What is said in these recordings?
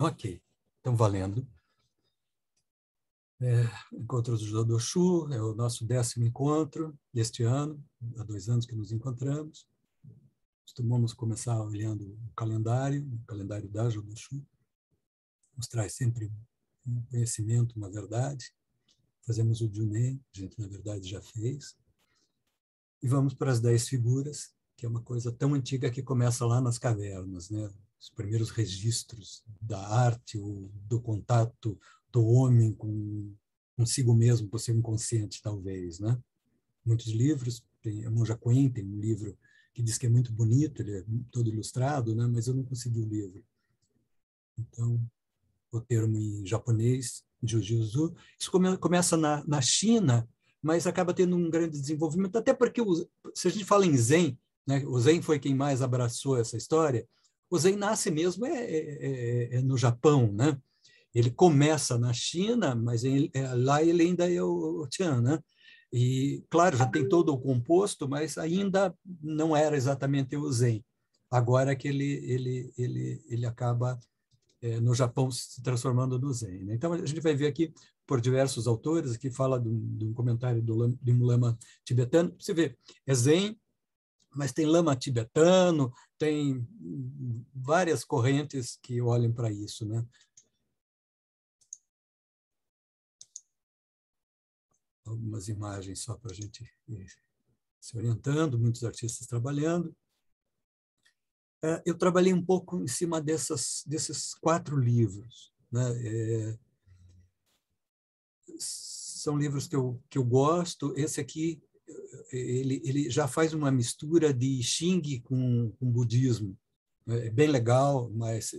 Ok, então valendo. Encontros do Judô Shu é o nosso 10º encontro deste ano, há 2 anos que nos encontramos. Costumamos começar olhando o calendário da Judô Shu. Nos traz sempre um conhecimento, uma verdade. Fazemos o Junen, a gente na verdade já fez. E vamos para as 10 figuras, que é uma coisa tão antiga que começa lá nas cavernas, né? Os primeiros registros da arte, do contato do homem consigo mesmo, com o seu inconsciente, talvez, né? Muitos livros, a Monja Coen tem um livro que diz que é muito bonito, ele é todo ilustrado, né? Mas eu não consegui o livro. Então, o termo em japonês, Jujutsu, isso começa na China, mas acaba tendo um grande desenvolvimento, até porque, se a gente fala em Zen, né? O Zen foi quem mais abraçou essa história, o Zen nasce mesmo no Japão, né? Ele começa na China, mas lá ele ainda é o Tian, né? E, claro, já tem todo o composto, mas ainda não era exatamente o Zen. Agora que ele acaba, no Japão, se transformando no Zen, né? Então, a gente vai ver aqui, por diversos autores, que fala de um comentário de um lama tibetano. Você vê, é Zen, mas tem lama tibetano, tem várias correntes que olham para isso, né? Algumas imagens só para a gente ir se orientando, muitos artistas trabalhando. Eu trabalhei um pouco em cima desses 4 livros, né? São livros que eu gosto. Esse aqui, ele já faz uma mistura de Xing com budismo. É bem legal, mas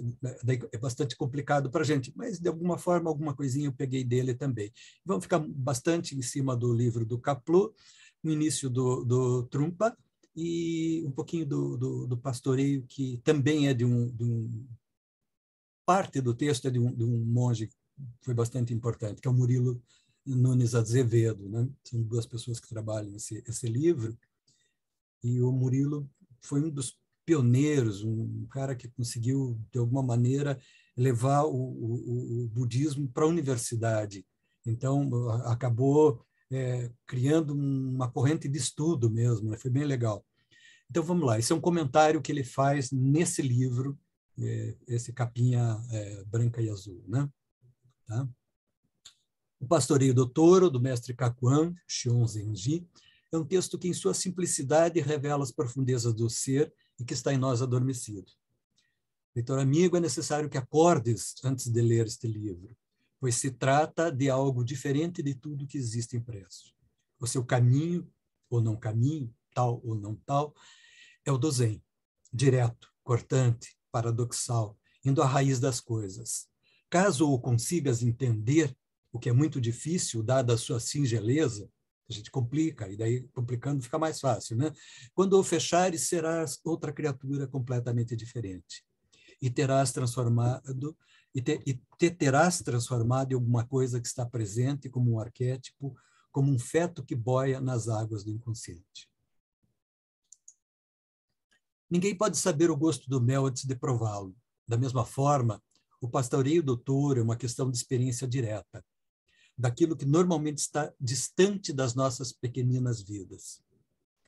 é bastante complicado para a gente. Mas, de alguma forma, alguma coisinha eu peguei dele também. Vamos ficar bastante em cima do livro do Kapleau, no início do Trungpa, e um pouquinho do Pastoreio, que também é de um... Parte do texto é de um monge que foi bastante importante, que é o Murilo Nunes Azevedo, né? São 2 pessoas que trabalham esse livro, e o Murilo foi um dos pioneiros, um cara que conseguiu, de alguma maneira, levar o budismo para a universidade. Então, acabou criando uma corrente de estudo mesmo, né? Foi bem legal. Então, vamos lá. Esse é um comentário que ele faz nesse livro, esse capinha branca e azul, né? Tá? O Pastoreio do Touro, do mestre Kakuan, Shion Zenji, é um texto que, em sua simplicidade, revela as profundezas do ser e que está em nós adormecido. Leitor amigo, é necessário que acordes antes de ler este livro, pois se trata de algo diferente de tudo que existe impresso. O seu caminho, ou não caminho, tal ou não tal, é o do Zen, direto, cortante, paradoxal, indo à raiz das coisas. Caso o consigas entender, o que é muito difícil, dada a sua singeleza, a gente complica, e daí complicando fica mais fácil, né? Quando o fechares, serás outra criatura completamente diferente. E terás transformado, te terás transformado em alguma coisa que está presente como um arquétipo, como um feto que boia nas águas do inconsciente. Ninguém pode saber o gosto do mel antes de prová-lo. Da mesma forma, o pastoreio do touro é uma questão de experiência direta, daquilo que normalmente está distante das nossas pequeninas vidas.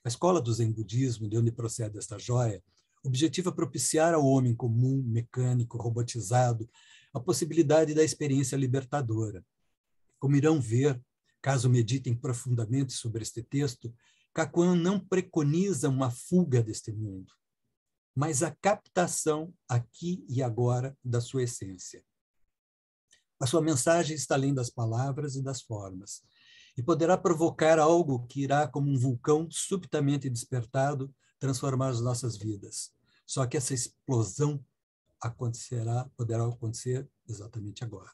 A escola do Zen Budismo, de onde procede esta joia, objetiva propiciar ao homem comum, mecânico, robotizado, a possibilidade da experiência libertadora. Como irão ver, caso meditem profundamente sobre este texto, Kakuan não preconiza uma fuga deste mundo, mas a captação aqui e agora da sua essência. A sua mensagem está além das palavras e das formas, e poderá provocar algo que irá, como um vulcão subitamente despertado, transformar as nossas vidas. Só que essa explosão poderá acontecer exatamente agora.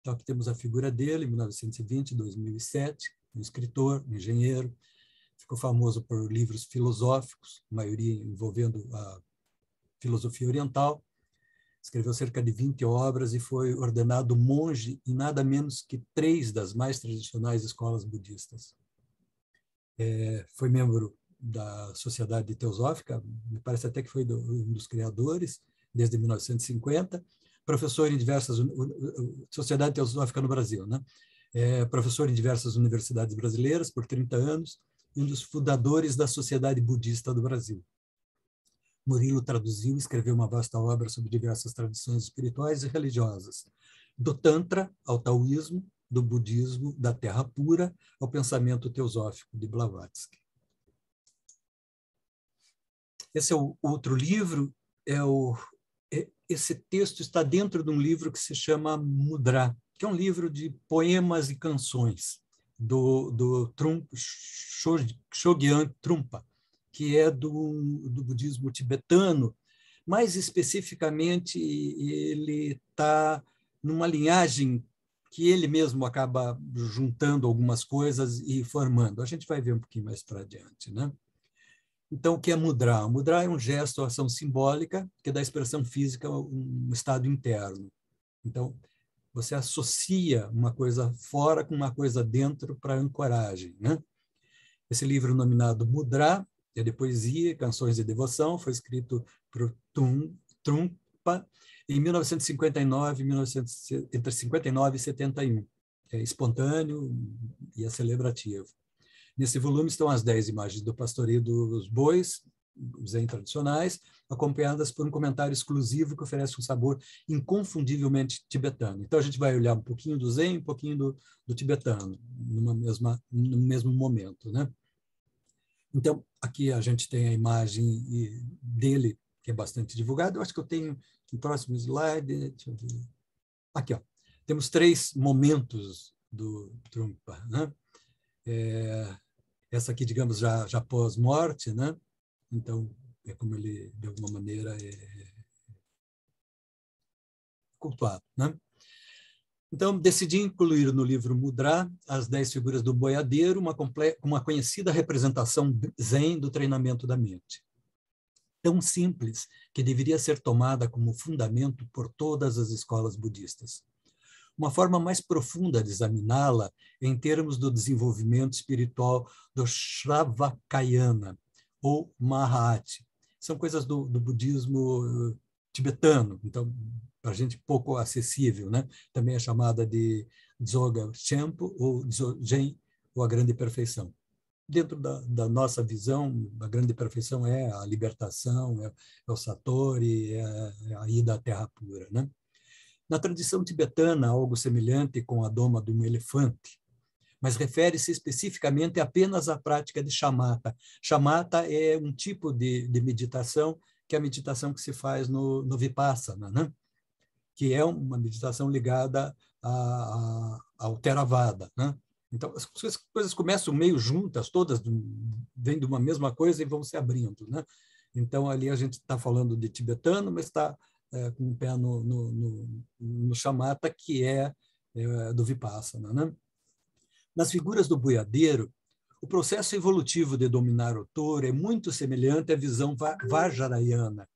Então, aqui temos a figura dele, em 1920, 2007, um escritor, um engenheiro, ficou famoso por livros filosóficos, a maioria envolvendo a filosofia oriental. Escreveu cerca de 20 obras e foi ordenado monge em nada menos que 3 das mais tradicionais escolas budistas. Foi membro da Sociedade Teosófica, me parece até que foi um dos criadores, desde 1950, professor em diversas Sociedade Teosófica no Brasil, né? Professor em diversas universidades brasileiras por 30 anos, e um dos fundadores da Sociedade Budista do Brasil. Murilo traduziu e escreveu uma vasta obra sobre diversas tradições espirituais e religiosas, do Tantra ao Taoísmo, do budismo da Terra Pura ao pensamento teosófico de Blavatsky. Esse é o outro livro, esse texto está dentro de um livro que se chama Mudra, que é um livro de poemas e canções do Chögyam Trungpa, que é do budismo tibetano. Mais especificamente, ele está numa linhagem que ele mesmo acaba juntando algumas coisas e formando. A gente vai ver um pouquinho mais para adiante, né? Então, o que é mudra? Mudra é um gesto, uma ação simbólica que dá expressão física a um estado interno. Então, você associa uma coisa fora com uma coisa dentro para ancoragem, né? Esse livro nominado Mudra, é de poesia, canções de devoção, foi escrito por Trungpa em 1959, entre 59 e 71. É espontâneo e é celebrativo. Nesse volume estão as 10 imagens do pastoreio dos bois, zen tradicionais, acompanhadas por um comentário exclusivo que oferece um sabor inconfundivelmente tibetano. Então, a gente vai olhar um pouquinho do zen, um pouquinho do tibetano, no mesmo momento, né? Então, aqui a gente tem a imagem dele, que é bastante divulgada. Eu acho que eu tenho no próximo slide. Deixa eu ver. Aqui, ó. Temos 3 momentos do Trungpa, né? Essa aqui, digamos, já pós-morte, né? Então, é como ele, de alguma maneira, é cultuado, né? Então, decidi incluir no livro Mudra as 10 figuras do boiadeiro, uma conhecida representação zen do treinamento da mente. Tão simples que deveria ser tomada como fundamento por todas as escolas budistas. Uma forma mais profunda de examiná-la em termos do desenvolvimento espiritual do Shravakayana, ou Mahāti. São coisas do budismo tibetano, então, para a gente pouco acessível, né? Também é chamada de Dzogchen Chenpo ou Dzogchen, ou a grande perfeição. Dentro da nossa visão, a grande perfeição é a libertação, é o Satori, é a ida à terra pura, né? Na tradição tibetana, algo semelhante com a doma de um elefante, mas refere-se especificamente apenas à prática de shamatha. Shamatha é um tipo de meditação, que é a meditação que se faz no Vipassana, né? Que é uma meditação ligada ao Theravada, né? Então, as coisas começam meio juntas, todas vêm de uma mesma coisa e vão se abrindo, né? Então, ali a gente está falando de tibetano, mas está com um pé no shamatha, que é do Vipassana, né? Nas figuras do boiadeiro, o processo evolutivo de dominar o touro é muito semelhante à visão vajrayana.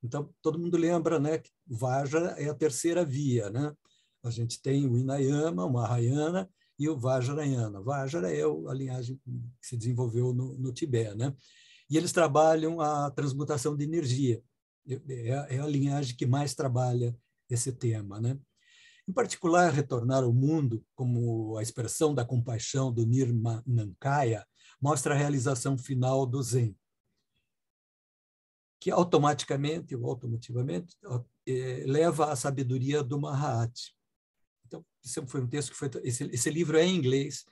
Então, todo mundo lembra, né, que o Vajra é a terceira via, né? A gente tem o Hinayana, o Mahayana e o Vajrayana. Vajra é a linhagem que se desenvolveu no Tibete, né? E eles trabalham a transmutação de energia. É a linhagem que mais trabalha esse tema, né? Em particular, retornar ao mundo, como a expressão da compaixão do Nirmanakaya, mostra a realização final do Zen, que automaticamente ou automotivamente leva à sabedoria do Mahāti. Então, esse foi um texto que foi... Esse livro é em inglês,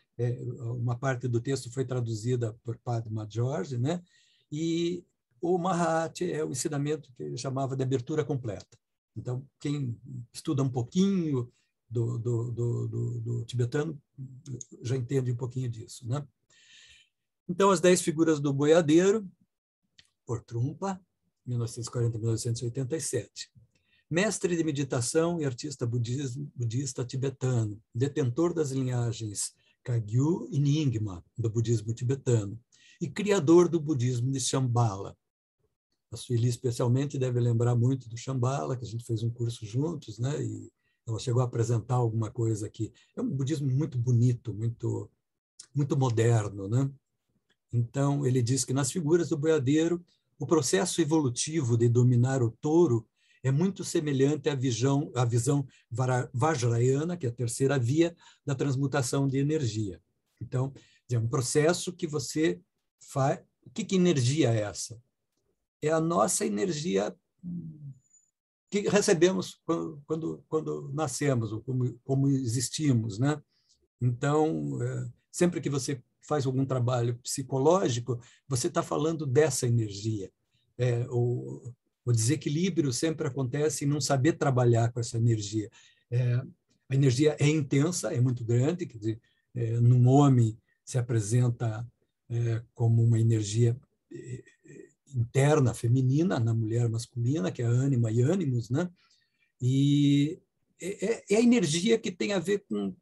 uma parte do texto foi traduzida por Padma George, né? E o Mahāti é o ensinamento que ele chamava de abertura completa. Então, quem estuda um pouquinho do tibetano já entende um pouquinho disso, né? Então, as 10 figuras do boiadeiro, por Trungpa, 1940-1987. Mestre de meditação e artista budista tibetano, detentor das linhagens Kagyu e Nyingma, do budismo tibetano, e criador do budismo de Shambhala. A Sueli, especialmente, deve lembrar muito do Shambhala, que a gente fez um curso juntos, né? E ela chegou a apresentar alguma coisa aqui. É um budismo muito bonito, muito, muito moderno, né? Então, ele diz que nas figuras do boiadeiro, o processo evolutivo de dominar o touro é muito semelhante à visão vajrayana, que é a terceira via da transmutação de energia. Então, é um processo que você faz. O que energia é essa? É a nossa energia que recebemos quando nascemos, ou como existimos, né? Então, sempre que você faz algum trabalho psicológico, você está falando dessa energia. O desequilíbrio sempre acontece em não saber trabalhar com essa energia. A energia é intensa, é muito grande, quer dizer, num homem se apresenta como uma energia interna, feminina, na mulher masculina, que é a ânima e ânimos, né? E é a energia que tem a ver com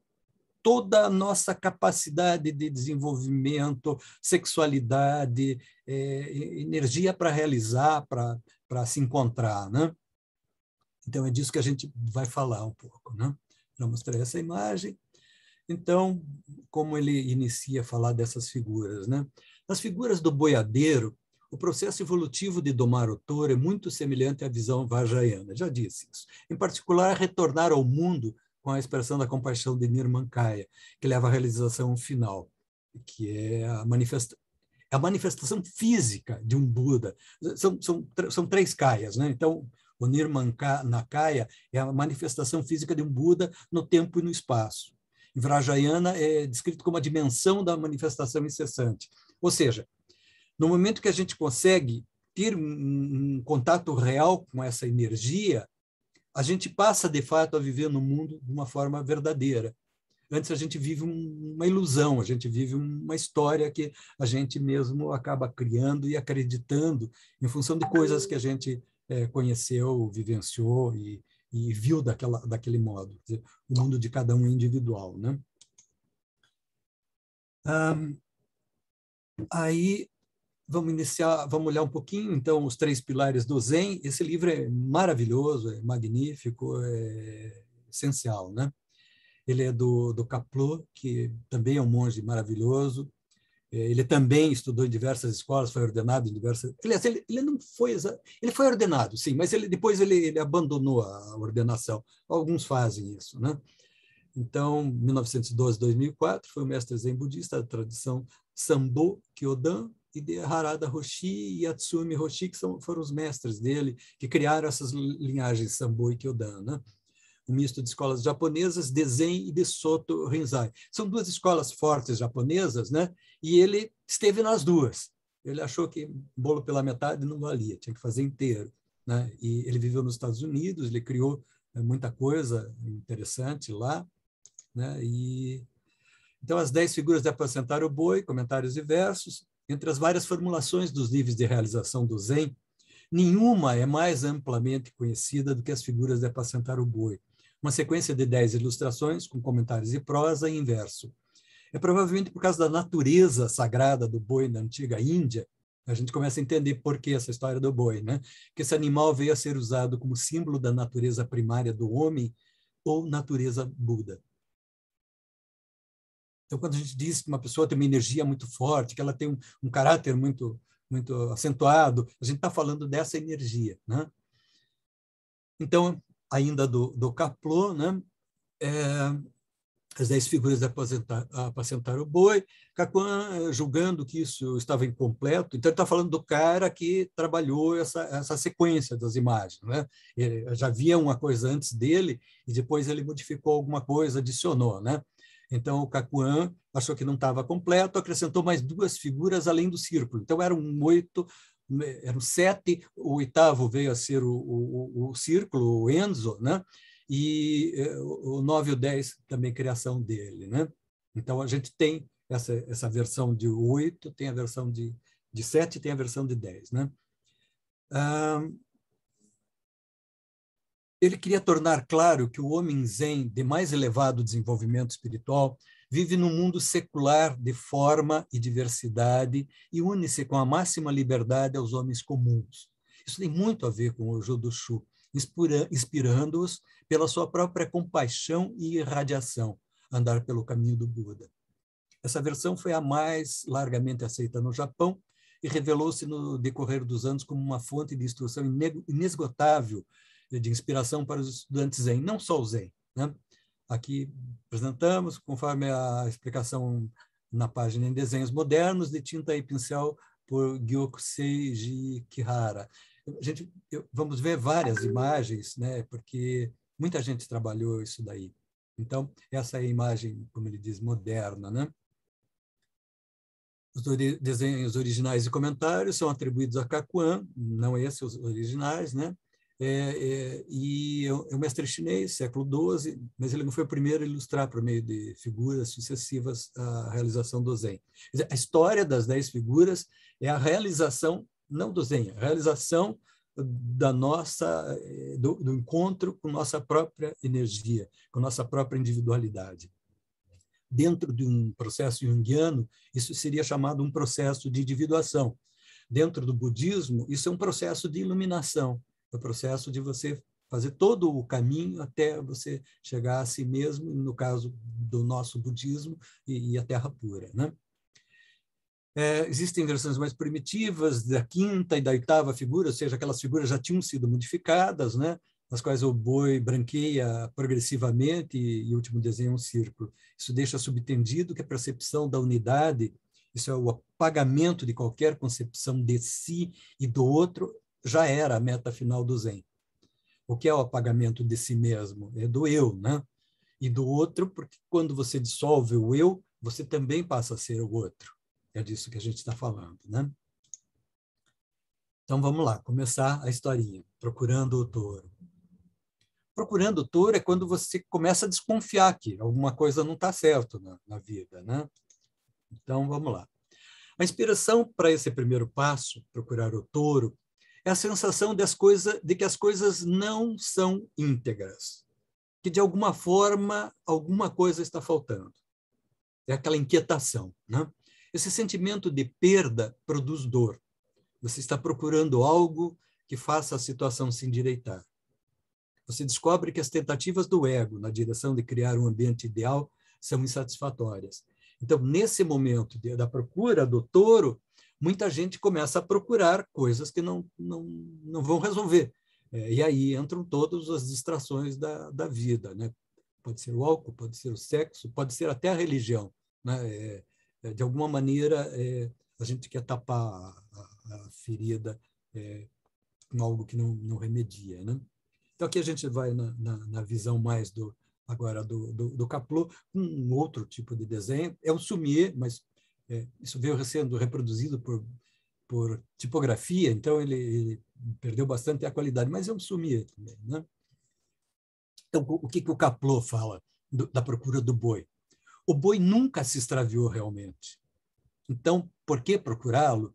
toda a nossa capacidade de desenvolvimento, sexualidade, energia para realizar, para se encontrar, né? Então, é disso que a gente vai falar um pouco, né? Já mostrei essa imagem. Então, como ele inicia a falar dessas figuras, né? Nas figuras do boiadeiro, o processo evolutivo de domar o touro é muito semelhante à visão vajrayana, já disse isso. Em particular, retornar ao mundo com a expressão da compaixão de Nirmankaya, que leva à realização final, que é a manifestação física de um Buda. São três kayas, né? Então, o Nirmanakaya é a manifestação física de um Buda no tempo e no espaço. Em Vajrayana é descrito como a dimensão da manifestação incessante. Ou seja, no momento que a gente consegue ter um contato real com essa energia, a gente passa, de fato, a viver no mundo de uma forma verdadeira. Antes a gente vive uma ilusão, a gente vive uma história que a gente mesmo acaba criando e acreditando em função de coisas que a gente conheceu, vivenciou e viu daquele modo. Quer dizer, o mundo de cada um é individual, né? Aí vamos olhar um pouquinho, então, os três pilares do Zen. Esse livro é maravilhoso, é magnífico, é essencial, né? Ele é do Kapleau, que também é um monge maravilhoso. Ele também estudou em diversas escolas, foi ordenado em diversas... Aliás, ele não foi... Ele foi ordenado, sim, mas depois ele abandonou a ordenação. Alguns fazem isso, né? Então, 1912, 2004, foi o mestre Zen budista da tradição Sambo Kyodan e de Harada Roshi e Yatsumi Roshi, que foram os mestres dele, que criaram essas linhagens Sambo e Kyodan, né? Um misto de escolas japonesas, de Zen e de Soto Rinzai. São duas escolas fortes japonesas, né? E ele esteve nas duas. Ele achou que bolo pela metade não valia, tinha que fazer inteiro, né? E ele viveu nos Estados Unidos, ele criou muita coisa interessante lá, né? Então, as 10 figuras de apacentar o boi, comentários e versos, entre as várias formulações dos níveis de realização do Zen, nenhuma é mais amplamente conhecida do que as figuras de apacentar o boi. Uma sequência de 10 ilustrações, com comentários e prosa em verso. É provavelmente por causa da natureza sagrada do boi na antiga Índia, a gente começa a entender por que essa história do boi, né? Que esse animal veio a ser usado como símbolo da natureza primária do homem ou natureza Buda. Então, quando a gente diz que uma pessoa tem uma energia muito forte, que ela tem um caráter muito acentuado, a gente está falando dessa energia, né? Então, ainda do Kapleau, né? As 10 figuras de apacentar o boi, Cacuan julgando que isso estava incompleto, então ele está falando do cara que trabalhou essa sequência das imagens, né? Já havia uma coisa antes dele e depois ele modificou alguma coisa, adicionou, né? Então o Cacuan achou que não estava completo, acrescentou mais 2 figuras além do círculo. Então eram 8, eram 7, o oitavo veio a ser o círculo, o Enzo, né? E o 9 e o 10 também criação dele, né? Então a gente tem essa versão de 8, tem a versão de 7, tem a versão de 10, né? Ele queria tornar claro que o homem zen de mais elevado desenvolvimento espiritual vive num mundo secular de forma e diversidade e une-se com a máxima liberdade aos homens comuns. Isso tem muito a ver com o Jodo Shu, inspirando-os pela sua própria compaixão e irradiação, andar pelo caminho do Buda. Essa versão foi a mais largamente aceita no Japão e revelou-se no decorrer dos anos como uma fonte de instrução inesgotável de inspiração para os estudantes Zen, não só o Zen, né? Aqui apresentamos, conforme a explicação na página em Desenhos Modernos, de tinta e pincel, por Gyokusei Kihara. Vamos ver várias imagens, né? Porque muita gente trabalhou isso daí. Então, essa é a imagem, como ele diz, moderna, né? Os desenhos originais e comentários são atribuídos a Kakuan, não esses os originais, né? E é um mestre chinês, século XII, mas ele não foi o primeiro a ilustrar por meio de figuras sucessivas a realização do Zen. A história das 10 figuras é a realização, não do Zen, a realização da nossa, do encontro com nossa própria energia, com nossa própria individualidade. Dentro de um processo junguiano, isso seria chamado um processo de individuação. Dentro do budismo, isso é um processo de iluminação, é o processo de você fazer todo o caminho até você chegar a si mesmo, no caso do nosso budismo, e a terra pura, né? Existem versões mais primitivas da quinta e da oitava figura, ou seja, aquelas figuras já tinham sido modificadas, né? Nas quais o boi branqueia progressivamente e o último desenho é um círculo. Isso deixa subtendido que a percepção da unidade, isso é o apagamento de qualquer concepção de si e do outro, já era a meta final do Zen. O que é o apagamento de si mesmo? É do eu, né? E do outro, porque quando você dissolve o eu, você também passa a ser o outro. É disso que a gente está falando, né? Então, vamos lá, começar a historinha, procurando o touro. Procurando o touro é quando você começa a desconfiar que alguma coisa não está certo na vida, né? Então, vamos lá. A inspiração para esse primeiro passo, procurar o touro, é a sensação de que as coisas não são íntegras, que, de alguma forma, alguma coisa está faltando. É aquela inquietação, né? Esse sentimento de perda produz dor. Você está procurando algo que faça a situação se endireitar. Você descobre que as tentativas do ego na direção de criar um ambiente ideal são insatisfatórias. Então, nesse momento da procura do touro, muita gente começa a procurar coisas que não vão resolver. E aí entram todas as distrações da vida, né? Pode ser o álcool, pode ser o sexo, pode ser até a religião, né? De alguma maneira, a gente quer tapar a ferida com algo que não remedia, né? Então, aqui a gente vai na visão mais agora do Kapleau, um outro tipo de desenho. É um sumier, mas isso veio sendo reproduzido por tipografia, então ele perdeu bastante a qualidade, mas é um sumier também, né? Então, o que o Kapleau fala da procura do boi? O boi nunca se extraviou realmente. Então, por que procurá-lo?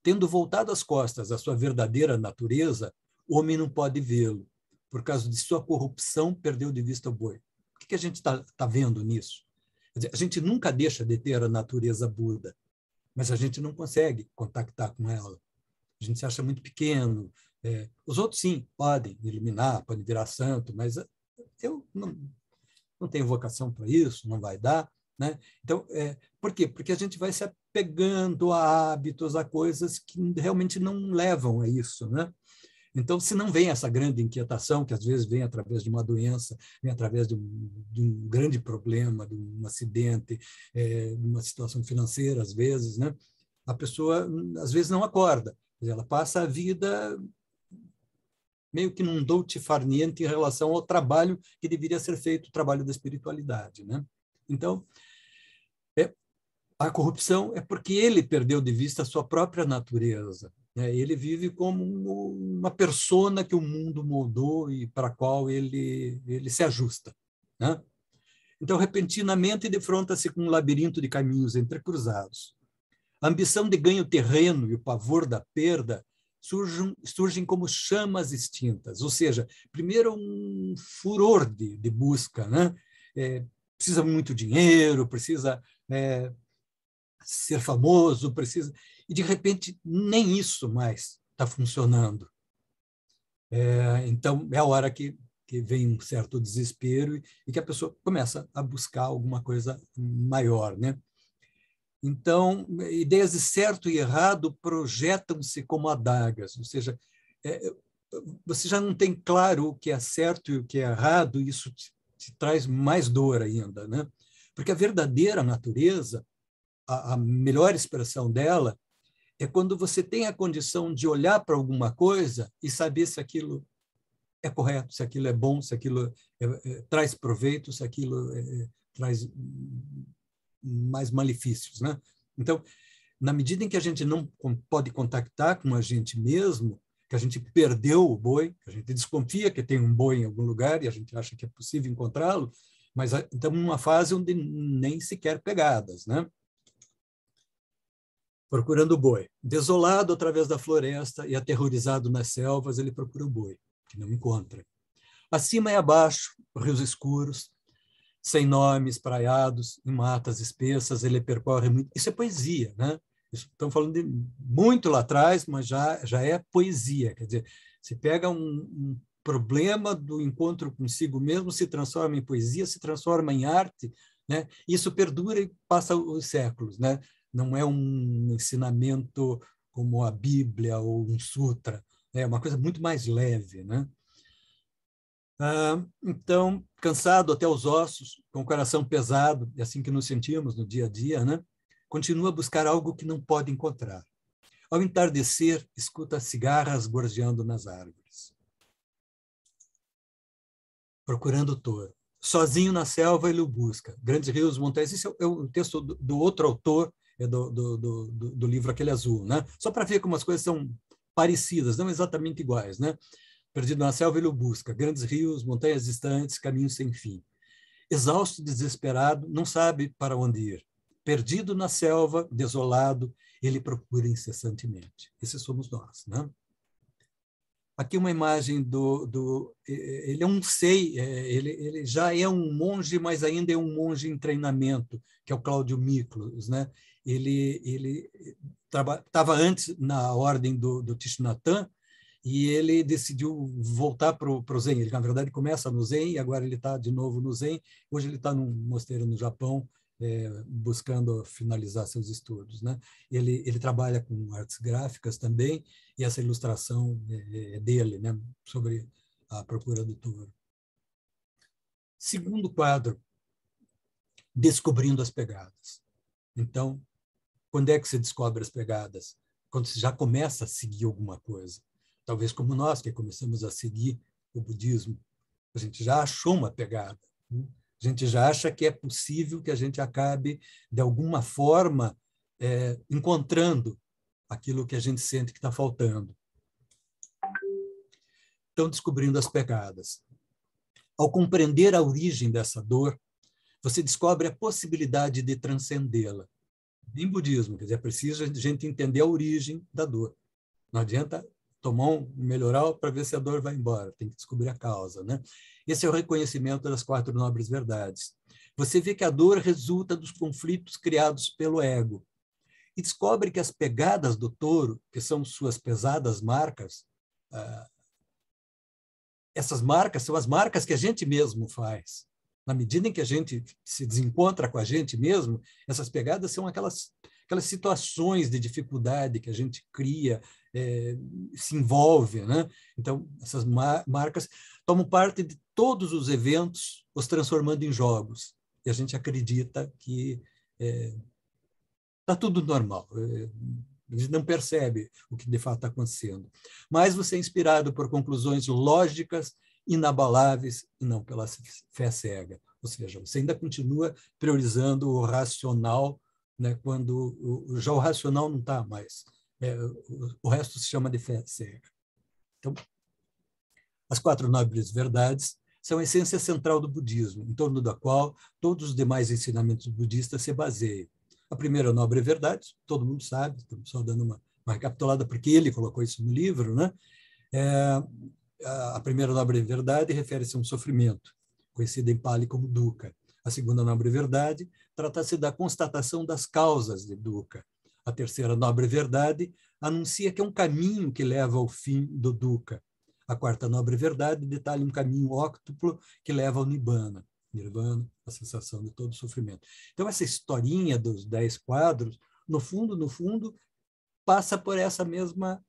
Tendo voltado as costas à sua verdadeira natureza, o homem não pode vê-lo. Por causa de sua corrupção, perdeu de vista o boi. O que a gente está vendo nisso? Quer dizer, a gente nunca deixa de ter a natureza Buda, mas a gente não consegue contactar com ela. A gente se acha muito pequeno. Os outros, sim, podem iluminar, podem virar santo, mas eu não tenho vocação para isso, não vai dar, né? Então, por quê? Porque a gente vai se apegando a hábitos, a coisas que realmente não levam a isso, né? Então, se não vem essa grande inquietação, que às vezes vem através de uma doença, vem através de um grande problema, de um acidente, de uma situação financeira, às vezes, né? A pessoa, às vezes, não acorda. Ela passa a vida meio que num dolce far niente em relação ao trabalho que deveria ser feito, o trabalho da espiritualidade, né? Então, a corrupção é porque ele perdeu de vista a sua própria natureza, né? Ele vive como uma persona que o mundo moldou e para a qual ele se ajusta, né? Então, repentinamente, defronta-se com um labirinto de caminhos entrecruzados. A ambição de ganho terreno e o pavor da perda surgem como chamas extintas, ou seja, primeiro um furor de busca, né? Precisa muito dinheiro, precisa ser famoso, precisa... E, de repente, nem isso mais está funcionando. Então, é a hora que vem um certo desespero e que a pessoa começa a buscar alguma coisa maior, né? Então, ideias de certo e errado projetam-se como adagas, ou seja, você já não tem claro o que é certo e o que é errado, e isso te traz mais dor ainda, né? Porque a verdadeira natureza, a melhor expressão dela, é quando você tem a condição de olhar para alguma coisa e saber se aquilo é correto, se aquilo é bom, se aquilo traz proveito, se aquilo traz mais malefícios, né? Então, na medida em que a gente não pode contactar com a gente mesmo, que a gente perdeu o boi, que a gente desconfia que tem um boi em algum lugar e a gente acha que é possível encontrá-lo, mas estamos numa fase onde nem sequer pegadas, né? Procurando o boi. Desolado através da floresta e aterrorizado nas selvas, ele procura o boi, que não encontra. Acima e abaixo, rios escuros, sem nomes, praiados, em matas espessas, ele percorre muito. Isso é poesia, né? Estamos falando de muito lá atrás, mas já é poesia. Quer dizer, se pega um problema do encontro consigo mesmo, se transforma em poesia, se transforma em arte, né? Isso perdura e passa os séculos, né? Não é um ensinamento como a Bíblia ou um sutra, é uma coisa muito mais leve, né? Então, cansado até os ossos, com o coração pesado, é assim que nos sentimos no dia a dia, né? Continua a buscar algo que não pode encontrar. Ao entardecer, escuta cigarras gorjeando nas árvores. Procurando o touro. Sozinho na selva, ele o busca. Grandes rios, montanhas. Isso é o texto do outro autor, do livro Aquele Azul, né? Só para ver como as coisas são parecidas, não exatamente iguais, né? Perdido na selva, ele o busca. Grandes rios, montanhas distantes, caminhos sem fim. Exausto e desesperado, não sabe para onde ir. Perdido na selva, desolado, ele procura incessantemente. Esses somos nós, né? Aqui uma imagem ele é um sei, ele já é um monge, mas ainda é um monge em treinamento, que é o Cláudio Miklos, né? Ele estava antes na ordem do Thich Nhat Hanh, e ele decidiu voltar para o Zen. Ele, na verdade, começa no Zen e agora ele está de novo no Zen. Hoje ele está num mosteiro no Japão, buscando finalizar seus estudos, né? Ele trabalha com artes gráficas também, e essa ilustração é dele, né? Sobre a procura do touro. Segundo quadro, descobrindo as pegadas. Então, quando é que você descobre as pegadas? Quando você já começa a seguir alguma coisa. Talvez como nós, que começamos a seguir o budismo, a gente já achou uma pegada. Né? A gente já acha que é possível que a gente acabe, de alguma forma, encontrando aquilo que a gente sente que está faltando. Então, descobrindo as pegadas. Ao compreender a origem dessa dor, você descobre a possibilidade de transcendê-la. Em budismo, quer dizer, é preciso a gente entender a origem da dor. Não adianta tomar um melhoral para ver se a dor vai embora, tem que descobrir a causa, né? Esse é o reconhecimento das 4 nobres verdades. Você vê que a dor resulta dos conflitos criados pelo ego e descobre que as pegadas do touro, que são suas pesadas marcas, essas marcas são as marcas que a gente mesmo faz. Na medida em que a gente se desencontra com a gente mesmo, essas pegadas são aquelas situações de dificuldade que a gente cria, se envolve, né? Então, essas marcas tomam parte de todos os eventos, os transformando em jogos. E a gente acredita que está tudo normal. A gente não percebe o que de fato está acontecendo. Mas você é inspirado por conclusões lógicas, inabaláveis, e não pela fé cega. Ou seja, você ainda continua priorizando o racional, né, quando já o racional não está mais. O resto se chama de fé cega. Então, as 4 nobres verdades são a essência central do budismo, em torno da qual todos os demais ensinamentos budistas se baseiam. A primeira nobre verdade, todo mundo sabe, estamos só dando uma recapitulada, porque ele colocou isso no livro, né? A primeira nobre verdade refere-se a um sofrimento, conhecido em Pali como dukkha. A segunda nobre verdade trata-se da constatação das causas de dukkha. A terceira nobre verdade anuncia que é um caminho que leva ao fim do dukkha. A quarta nobre verdade detalha um caminho óctuplo que leva ao nibbana. Nirvana, a sensação de todo sofrimento. Então, essa historinha dos 10 quadros, no fundo, passa por essa mesma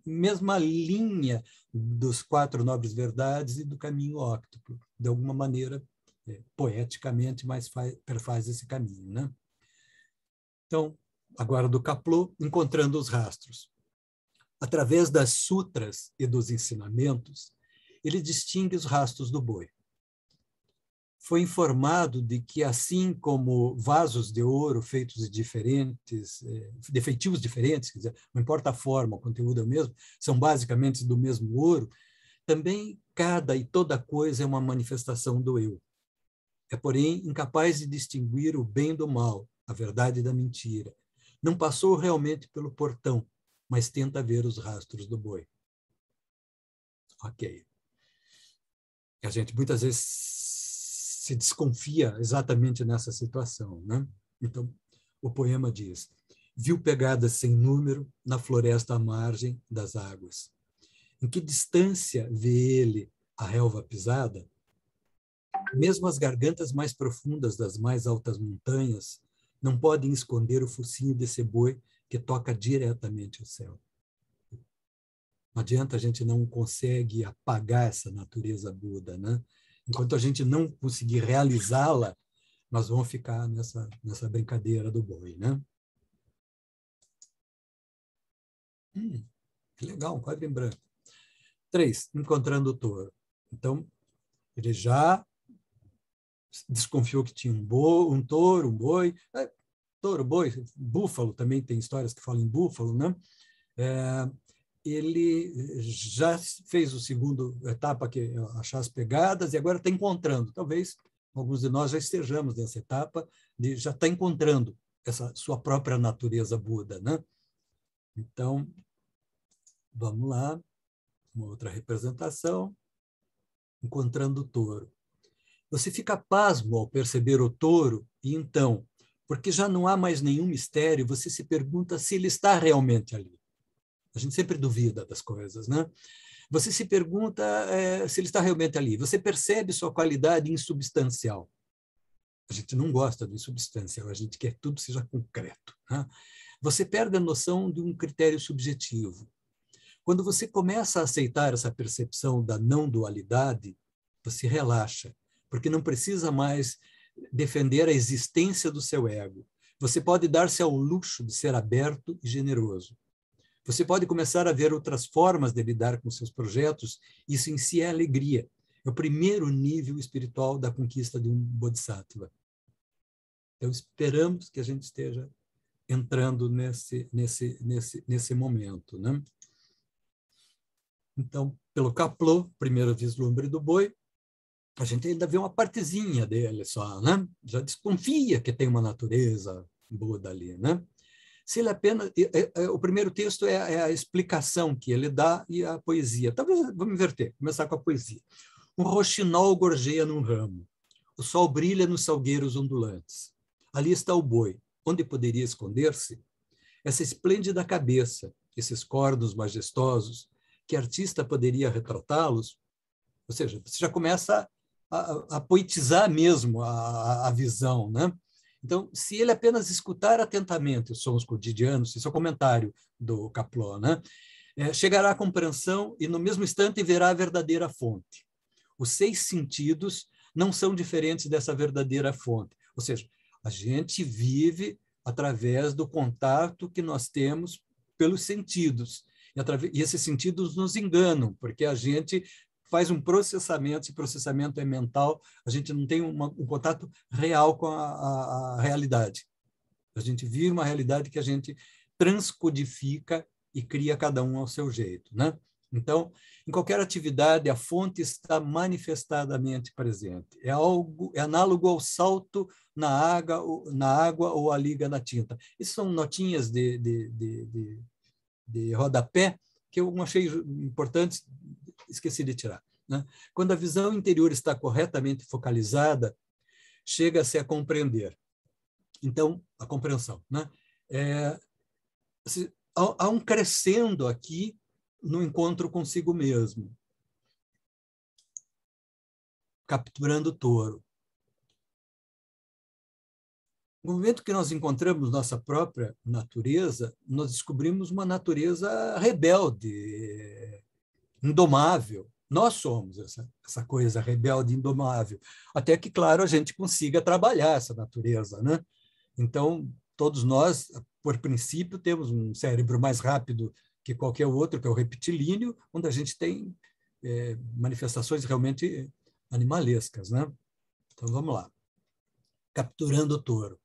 mesma linha dos 4 nobres verdades e do caminho óctuplo, de alguma maneira, poeticamente, mas perfaz esse caminho, né? Então, agora do Kapleau, encontrando os rastros. Através das sutras e dos ensinamentos, ele distingue os rastros do boi. Foi informado de que, assim como vasos de ouro feitos de de feitios diferentes, quer dizer, não importa a forma, o conteúdo é o mesmo, são basicamente do mesmo ouro, também cada e toda coisa é uma manifestação do eu. É, porém, incapaz de distinguir o bem do mal, a verdade da mentira. Não passou realmente pelo portão, mas tenta ver os rastros do boi. Ok. A gente muitas vezes se desconfia exatamente nessa situação, né? Então, o poema diz: viu pegadas sem número na floresta à margem das águas. Em que distância vê ele a relva pisada? Mesmo as gargantas mais profundas das mais altas montanhas não podem esconder o focinho desse boi que toca diretamente o céu. Não adianta, a gente não consegue apagar essa natureza Buda, né? Enquanto a gente não conseguir realizá-la, nós vamos ficar nessa brincadeira do boi, né? Que legal, um quadro em branco. 3, encontrando o touro. Então, ele já desconfiou que tinha um touro, um boi. Touro, boi, búfalo, também tem histórias que falam em búfalo, né? Ele já fez o segundo etapa, que é achar as pegadas, e agora está encontrando. Talvez alguns de nós já estejamos nessa etapa de já estar encontrando essa sua própria natureza Buda, né? Então, vamos lá, uma outra representação, encontrando o touro. Você fica pasmo ao perceber o touro e então, porque já não há mais nenhum mistério, você se pergunta se ele está realmente ali. A gente sempre duvida das coisas, né? Você se pergunta se ele está realmente ali. Você percebe sua qualidade insubstancial. A gente não gosta do insubstancial, a gente quer que tudo seja concreto, né? Você perde a noção de um critério subjetivo. Quando você começa a aceitar essa percepção da não dualidade, você relaxa, porque não precisa mais defender a existência do seu ego. Você pode dar-se ao luxo de ser aberto e generoso. Você pode começar a ver outras formas de lidar com seus projetos. Isso em si é alegria. É o primeiro nível espiritual da conquista de um bodhisattva. Então, esperamos que a gente esteja entrando nesse momento, né? Então, pelo Kapleau, primeiro vislumbre do boi, a gente ainda vê uma partezinha dele só, né? Já desconfia que tem uma natureza Buda ali, né? Se ele apenas, o primeiro texto é a explicação que ele dá e a poesia. Talvez vamos inverter, começar com a poesia. Um roxinol gorjeia num ramo. O sol brilha nos salgueiros ondulantes. Ali está o boi. Onde poderia esconder-se? Essa esplêndida cabeça, esses cornos majestosos, que artista poderia retratá-los? Ou seja, você já começa a poetizar mesmo a visão, né? Então, se ele apenas escutar atentamente os sons cotidianos, esse é o comentário do Kapleau, né? Chegará à compreensão e, no mesmo instante, verá a verdadeira fonte. Os 6 sentidos não são diferentes dessa verdadeira fonte. Ou seja, a gente vive através do contato que nós temos pelos sentidos. E esses sentidos nos enganam, porque a gente faz um processamento, esse processamento é mental, a gente não tem um contato real com a realidade. A gente vive uma realidade que a gente transcodifica e cria cada um ao seu jeito, né? Então, em qualquer atividade, a fonte está manifestadamente presente. É análogo ao salto na água ou a liga na tinta. Isso são notinhas de rodapé que eu não achei importantes, esqueci de tirar, né? Quando a visão interior está corretamente focalizada, chega-se a compreender. Então, a compreensão, né? Há um crescendo aqui no encontro consigo mesmo, capturando o touro. No momento que nós encontramos nossa própria natureza, nós descobrimos uma natureza rebelde, indomável. Nós somos essa coisa rebelde, indomável. Até que, claro, a gente consiga trabalhar essa natureza, né? Então, todos nós, por princípio, temos um cérebro mais rápido que qualquer outro, que é o reptilíneo, onde a gente tem manifestações realmente animalescas, né? Então, vamos lá. Capturando o touro.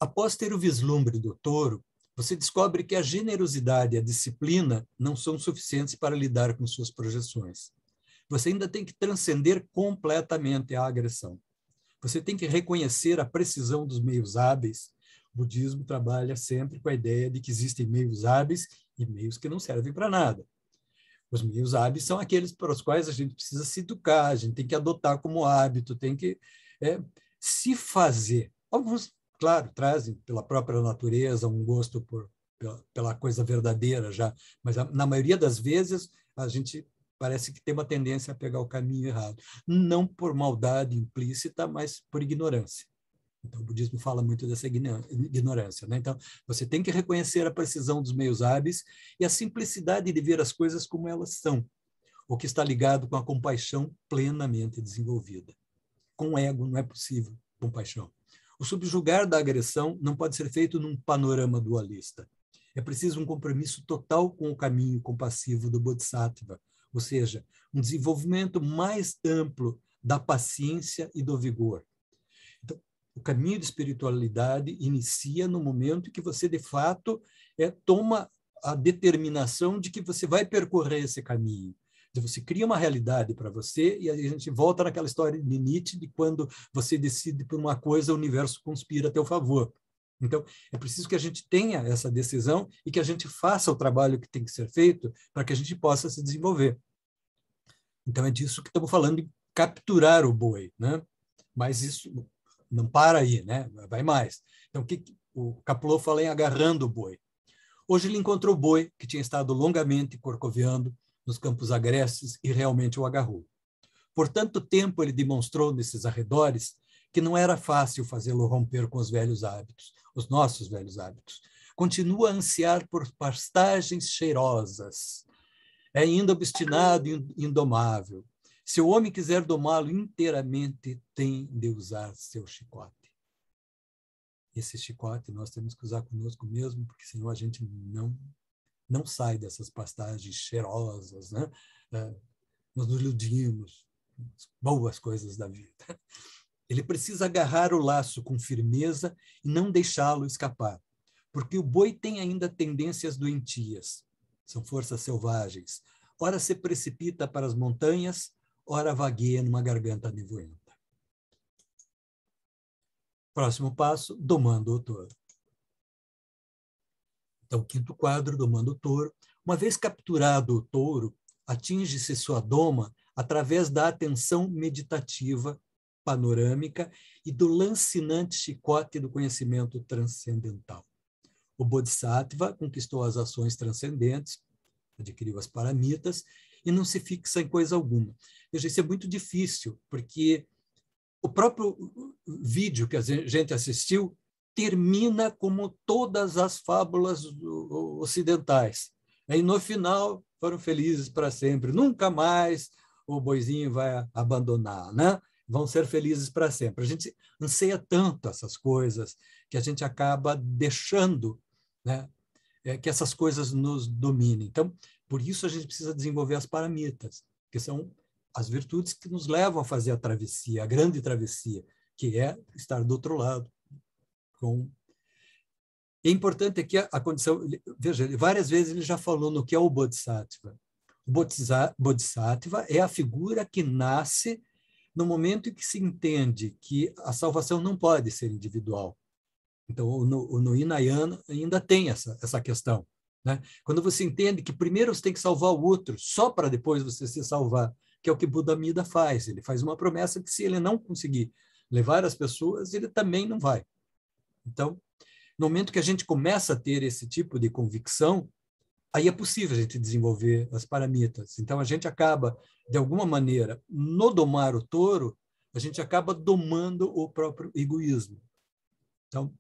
Após ter o vislumbre do touro, você descobre que a generosidade e a disciplina não são suficientes para lidar com suas projeções. Você ainda tem que transcender completamente a agressão. Você tem que reconhecer a precisão dos meios hábeis. O budismo trabalha sempre com a ideia de que existem meios hábeis e meios que não servem para nada. Os meios hábeis são aqueles para os quais a gente precisa se educar, a gente tem que adotar como hábito, tem que se fazer. Alguns, claro, trazem pela própria natureza um gosto pela coisa verdadeira já, mas na maioria das vezes a gente parece que tem uma tendência a pegar o caminho errado. Não por maldade implícita, mas por ignorância. Então, o budismo fala muito dessa ignorância, né? Então, você tem que reconhecer a precisão dos meios hábeis e a simplicidade de ver as coisas como elas são, o que está ligado com a compaixão plenamente desenvolvida. Com o ego não é possível compaixão. O subjugar da agressão não pode ser feito num panorama dualista. É preciso um compromisso total com o caminho compassivo do Bodhisattva, ou seja, um desenvolvimento mais amplo da paciência e do vigor. Então, o caminho de espiritualidade inicia no momento em que você, de fato, toma a determinação de que você vai percorrer esse caminho. Você cria uma realidade para você e a gente volta naquela história de Nietzsche de quando você decide por uma coisa, o universo conspira a teu favor. Então, é preciso que a gente tenha essa decisão e que a gente faça o trabalho que tem que ser feito para que a gente possa se desenvolver. Então, é disso que estamos falando, de capturar o boi, né? Mas isso não para aí, né? Vai mais. Então, o Kapleau fala em agarrando o boi. Hoje ele encontrou o boi, que tinha estado longamente corcoveando nos campos agrestes, e realmente o agarrou. Por tanto tempo ele demonstrou nesses arredores que não era fácil fazê-lo romper com os velhos hábitos, os nossos velhos hábitos. Continua a ansiar por pastagens cheirosas. É ainda obstinado e indomável. Se o homem quiser domá-lo inteiramente, tem de usar seu chicote. Esse chicote nós temos que usar conosco mesmo, porque senão a gente não sai dessas pastagens cheirosas, né? Nós nos iludimos, boas coisas da vida. Ele precisa agarrar o laço com firmeza e não deixá-lo escapar, porque o boi tem ainda tendências doentias, são forças selvagens. Ora se precipita para as montanhas, ora vagueia numa garganta nevoenta. Próximo passo, domando o touro. Então, o quinto quadro, domando o touro. Uma vez capturado o touro, atinge-se sua doma através da atenção meditativa, panorâmica e do lancinante chicote do conhecimento transcendental. O Bodhisattva conquistou as ações transcendentes, adquiriu as paramitas e não se fixa em coisa alguma. Veja, isso é muito difícil, porque o próprio vídeo que a gente assistiu termina como todas as fábulas ocidentais. E no final foram felizes para sempre. Nunca mais o boizinho vai abandonar, né? Vão ser felizes para sempre. A gente anseia tanto essas coisas que a gente acaba deixando, né, que essas coisas nos dominem. Então, por isso a gente precisa desenvolver as paramitas, que são as virtudes que nos levam a fazer a travessia, a grande travessia, que é estar do outro lado. É importante que a condição... Veja, várias vezes ele já falou no que é o Bodhisattva. O Bodhisattva é a figura que nasce no momento em que se entende que a salvação não pode ser individual. Então, no Hinayana ainda tem essa questão, né? Quando você entende que primeiro você tem que salvar o outro, só para depois você se salvar, que é o que Buda Amida faz. Ele faz uma promessa que, se ele não conseguir levar as pessoas, ele também não vai. Então, no momento que a gente começa a ter esse tipo de convicção, aí é possível a gente desenvolver as paramitas. Então, a gente acaba, de alguma maneira, no domar o touro, a gente acaba domando o próprio egoísmo. Então,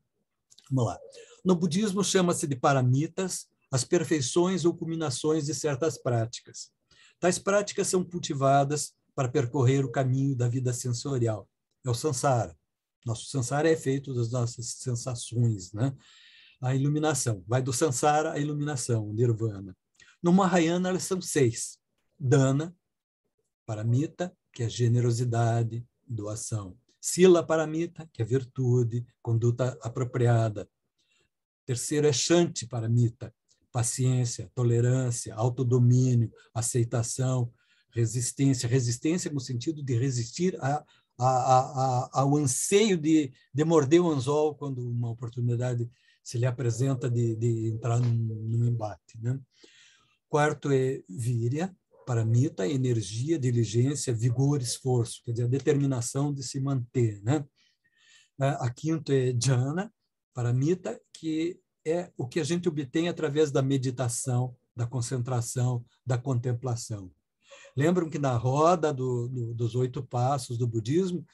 vamos lá. No budismo, chama-se de paramitas as perfeições ou culminações de certas práticas. Tais práticas são cultivadas para percorrer o caminho da vida sensorial. É o samsara. Nosso samsara é feito das nossas sensações, né? A iluminação. Vai do samsara à iluminação, o nirvana. No Mahayana, elas são 6. Dana, paramita, que é generosidade, doação. Sila paramita, que é virtude, conduta apropriada. Terceiro é Shanti paramita, paciência, tolerância, autodomínio, aceitação, resistência. Resistência no sentido de resistir ao anseio de morder o anzol quando uma oportunidade se lhe apresenta de entrar num embate, né? Quarto é Virya, paramita, energia, diligência, vigor, esforço, quer dizer, a determinação de se manter, né? A quinto é Jhana, paramita, que é o que a gente obtém através da meditação, da concentração, da contemplação. Lembram que na roda dos 8 passos do budismo,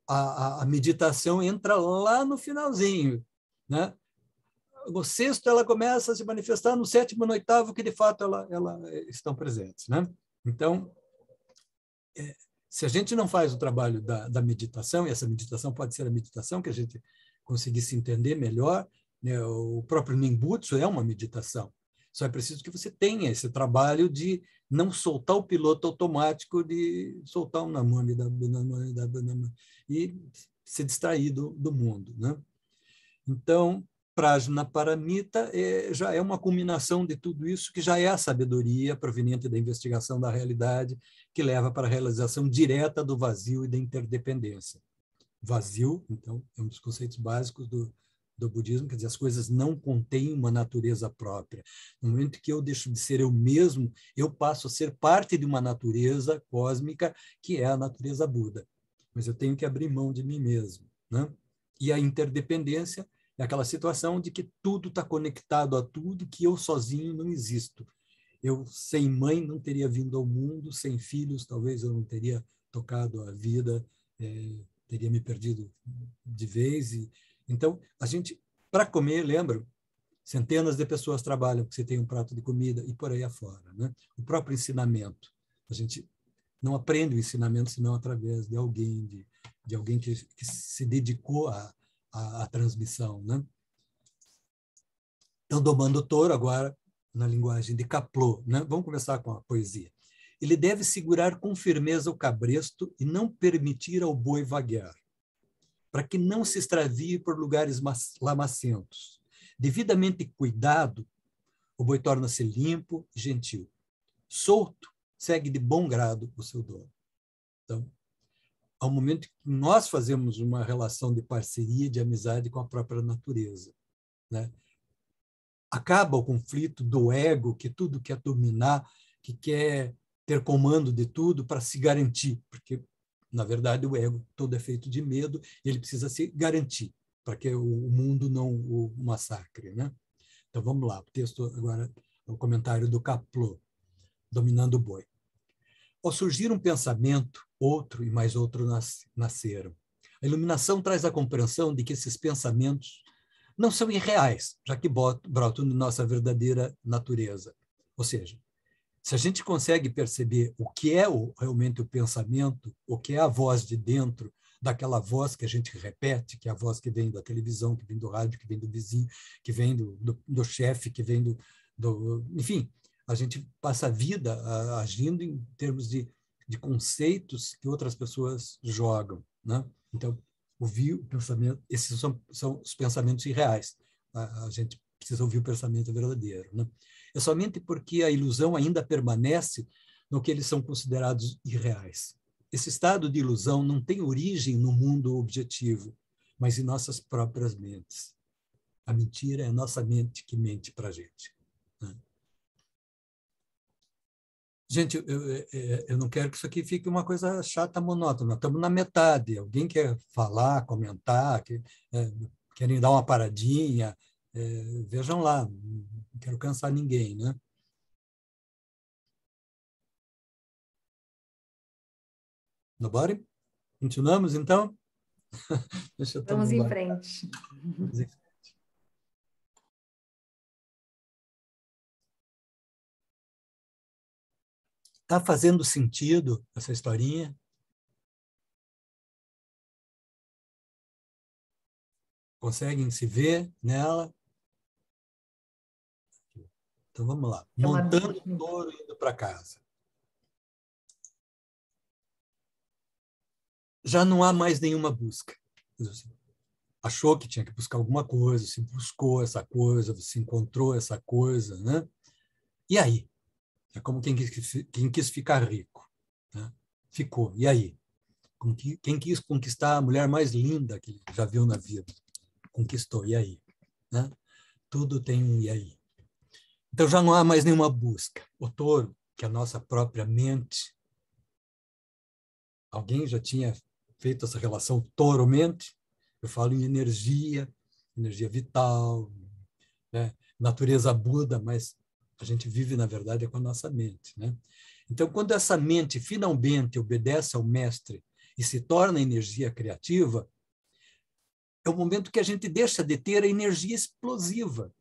a meditação entra lá no finalzinho, né? No sexto, ela começa a se manifestar, no sétimo e no oitavo, que de fato ela estão presentes, né? Então, se a gente não faz o trabalho da meditação, e essa meditação pode ser a meditação que a gente conseguisse entender melhor, né? O próprio Nimbutsu é uma meditação. Só é preciso que você tenha esse trabalho de não soltar o piloto automático, de soltar um namami e se distrair do mundo, né? Então, Prajna Paramita já é uma culminação de tudo isso, que já é a sabedoria proveniente da investigação da realidade, que leva para a realização direta do vazio e da interdependência. Vazio, então, é um dos conceitos básicos do budismo, quer dizer, as coisas não contêm uma natureza própria. No momento que eu deixo de ser eu mesmo, eu passo a ser parte de uma natureza cósmica, que é a natureza Buda. Mas eu tenho que abrir mão de mim mesmo, né? E a interdependência é aquela situação de que tudo está conectado a tudo, que eu sozinho não existo. Eu, sem mãe, não teria vindo ao mundo, sem filhos, talvez eu não teria tocado a vida, teria me perdido de vez. Então, a gente, para comer, lembra, centenas de pessoas trabalham porque você tem um prato de comida e por aí afora, né? O próprio ensinamento. A gente não aprende o ensinamento senão através de alguém, de alguém que se dedicou à transmissão, né? Então, domando o touro, agora, na linguagem de Kapleau, né? Vamos começar com a poesia. Ele deve segurar com firmeza o cabresto e não permitir ao boi vaguear, para que não se extravie por lugares lamacentos. Devidamente cuidado, o boi torna-se limpo e gentil. Solto, segue de bom grado o seu dono. Então, ao momento que nós fazemos uma relação de parceria, de amizade com a própria natureza, né? Acaba o conflito do ego, que tudo quer dominar, que quer ter comando de tudo para se garantir, porque, na verdade, o ego todo é feito de medo e ele precisa se garantir para que o mundo não o massacre, né? Então, vamos lá, o texto agora, o comentário do Kapleau, Dominando o Boi. Ao surgir um pensamento, outro e mais outro nasceram. A iluminação traz a compreensão de que esses pensamentos não são irreais, já que brotam de nossa verdadeira natureza. Ou seja, se a gente consegue perceber o que é realmente o pensamento, o que é a voz de dentro, daquela voz que a gente repete, que é a voz que vem da televisão, que vem do rádio, que vem do vizinho, que vem do chefe, que vem enfim, a gente passa a vida agindo em termos de conceitos que outras pessoas jogam, né? Então, ouvir o pensamento, esses são os pensamentos irreais. A gente precisa ouvir o pensamento verdadeiro, né? É somente porque a ilusão ainda permanece no que eles são considerados irreais. Esse estado de ilusão não tem origem no mundo objetivo, mas em nossas próprias mentes. A mentira é a nossa mente que mente para a gente, né? Gente, eu não quero que isso aqui fique uma coisa chata, monótona. Estamos na metade. Alguém quer falar, comentar, querem dar uma paradinha? Vejam lá, não quero cansar ninguém, né? Nobody? Continuamos, então? Deixa eu Vamos em tomar. frente. Está fazendo sentido essa historinha? Conseguem se ver nela? Então vamos lá. É uma... Montando o touro indo para casa. Já não há mais nenhuma busca. Achou que tinha que buscar alguma coisa, se buscou essa coisa, se encontrou essa coisa, né? E aí? É como quem quis ficar rico, né? Ficou. E aí? Quem quis conquistar a mulher mais linda que já viu na vida? Conquistou. E aí? Né? Tudo tem um e aí. Então já não há mais nenhuma busca. O touro, que é a nossa própria mente, alguém já tinha feito essa relação touro-mente? Eu falo em energia, energia vital, né? Natureza Buda, mas a gente vive, na verdade, com a nossa mente, né? Então, quando essa mente finalmente obedece ao mestre e se torna energia criativa, é o momento que a gente deixa de ter a energia explosiva,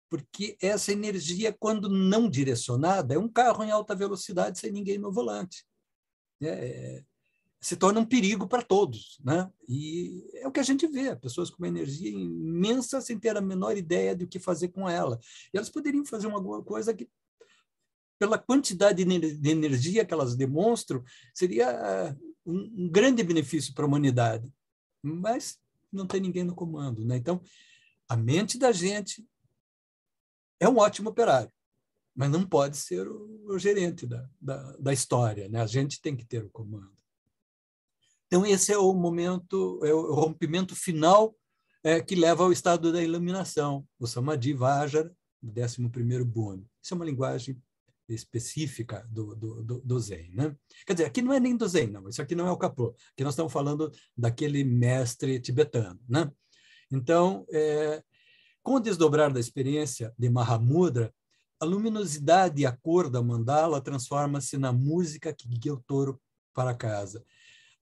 porque essa energia, quando não direcionada, é um carro em alta velocidade sem ninguém no volante. Se torna um perigo para todos, né? E é o que a gente vê, pessoas com uma energia imensa sem ter a menor ideia de o que fazer com ela. E elas poderiam fazer alguma coisa que, pela quantidade de energia que elas demonstram, seria um grande benefício para a humanidade. Mas não tem ninguém no comando, né? Então, a mente da gente é um ótimo operário, mas não pode ser o gerente da história, né? A gente tem que ter o comando. Então, esse é o momento, é o rompimento final que leva ao estado da iluminação, o Samadhi Vajra, o 11º Bhumi. Isso é uma linguagem específica do Zen, né? Quer dizer, aqui não é nem do Zen, não. Isso aqui não é o Kapô. Aqui nós estamos falando daquele mestre tibetano, né? Então, com o desdobrar da experiência de Mahamudra, a luminosidade e a cor da mandala transforma-se na música que guia o touro para casa.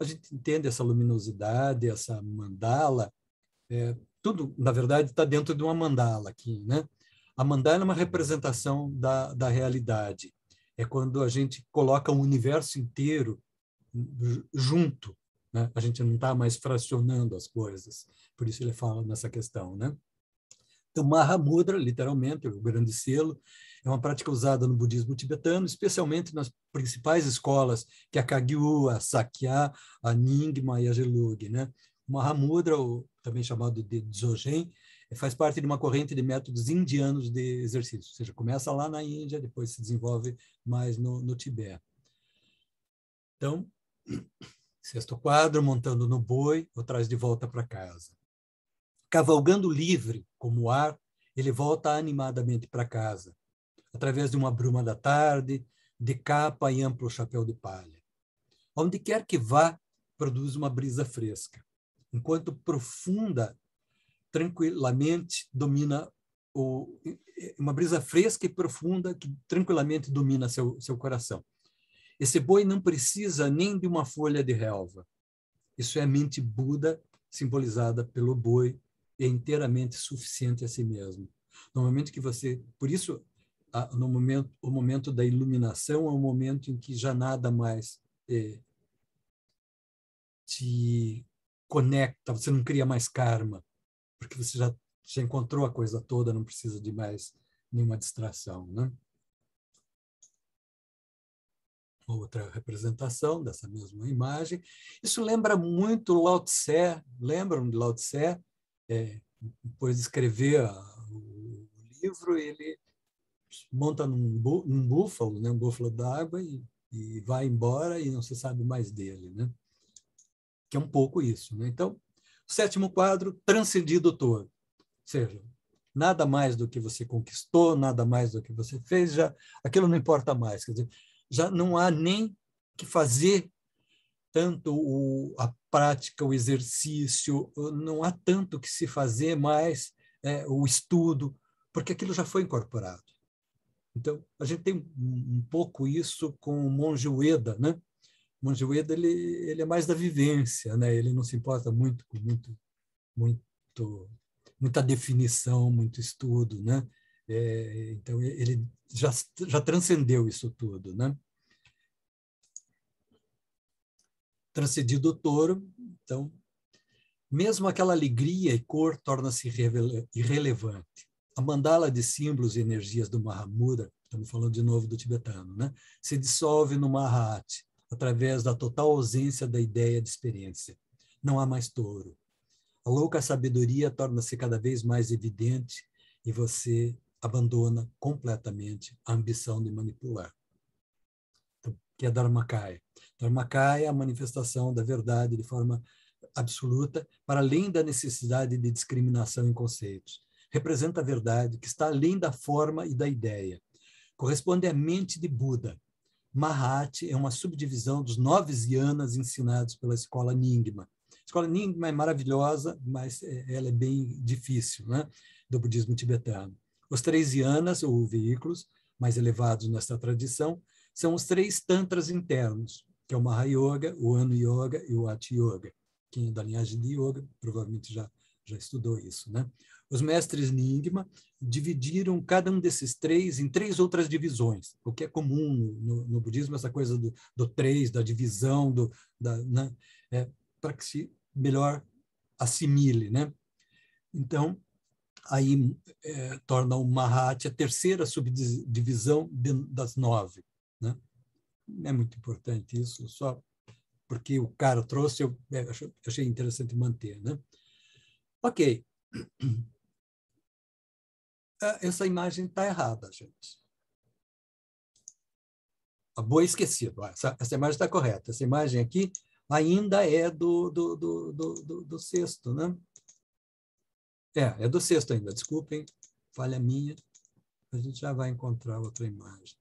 A gente entende essa luminosidade, essa mandala, tudo, na verdade, está dentro de uma mandala aqui, né? A mandala é uma representação da realidade. É quando a gente coloca o universo inteiro junto, né? A gente não está mais fracionando as coisas. Por isso ele fala nessa questão, né? Então, Mahamudra, literalmente, o grande selo, é uma prática usada no budismo tibetano, especialmente nas principais escolas, que é a Kagyu, a Sakya, a Nyingma e a Gelug, né? O Mahamudra, também chamado de Dzogchen, faz parte de uma corrente de métodos indianos de exercício, ou seja, começa lá na Índia, depois se desenvolve mais no Tibete. Então, 6º quadro, montando no boi, ou traz de volta para casa. Cavalgando livre, como o ar, ele volta animadamente para casa, através de uma bruma da tarde, de capa e amplo chapéu de palha. Onde quer que vá, produz uma brisa fresca, enquanto profunda, tranquilamente domina uma brisa fresca e profunda que tranquilamente domina seu coração. Esse boi não precisa nem de uma folha de relva. Isso é a mente Buda, simbolizada pelo boi, é inteiramente suficiente a si mesmo. No momento que você, por isso, o momento da iluminação é o momento em que já nada mais te conecta, você não cria mais karma, porque você já encontrou a coisa toda, não precisa de mais nenhuma distração, né? Outra representação dessa mesma imagem. Isso lembra muito Lao Tse, lembram de Lao Tse? Depois de escrever o livro, ele monta num búfalo, né, um búfalo d'água, e vai embora e não se sabe mais dele, né? Que é um pouco isso, né? Então, o 7º quadro, transcendido todo. Ou seja, nada mais do que você conquistou, nada mais do que você fez, já aquilo não importa mais. Quer dizer, já não há nem que fazer tanto a prática, o exercício, não há tanto que se fazer mais o estudo, porque aquilo já foi incorporado. Então, a gente tem um pouco isso com o monge Ueda, né? O monge Ueda, ele é mais da vivência, né? Ele não se importa muito com muita definição, muito estudo, né? Então, ele já transcendeu isso tudo, né? Transcendido o touro, então, mesmo aquela alegria e cor torna-se irrelevante. A mandala de símbolos e energias do Mahamudra, estamos falando de novo do tibetano, né? Se dissolve no Mahat, através da total ausência da ideia de experiência. Não há mais touro. A louca sabedoria torna-se cada vez mais evidente e você abandona completamente a ambição de manipular. Então, que é Dharmakaya. Dharmakaya é a manifestação da verdade de forma absoluta, para além da necessidade de discriminação em conceitos. Representa a verdade que está além da forma e da ideia. Corresponde à mente de Buda. Mahat é uma subdivisão dos 9 dhyanas ensinados pela escola Nyingma. A escola Nyingma é maravilhosa, mas ela é bem difícil, né? Do budismo tibetano. Os 3 dhyanas, ou veículos, mais elevados nesta tradição, são os 3 tantras internos, que é o Mahayoga, o Anu Yoga e o Hatha Yoga. Quem é da linhagem de Yoga provavelmente já estudou isso, né? Os mestres Nyingma dividiram cada um desses 3 em 3 outras divisões, o que é comum no budismo, essa coisa do 3, da divisão, né? Para que se melhor assimile, né? Então, aí torna o Mahat a terceira subdivisão das 9, né? É muito importante isso, só porque o cara trouxe, eu achei interessante manter, né? Ok. Essa imagem está errada, gente. A boa esquecido. Essa imagem está correta. Essa imagem aqui ainda é do sexto, né? É do sexto ainda, desculpem, falha minha. A gente já vai encontrar outra imagem.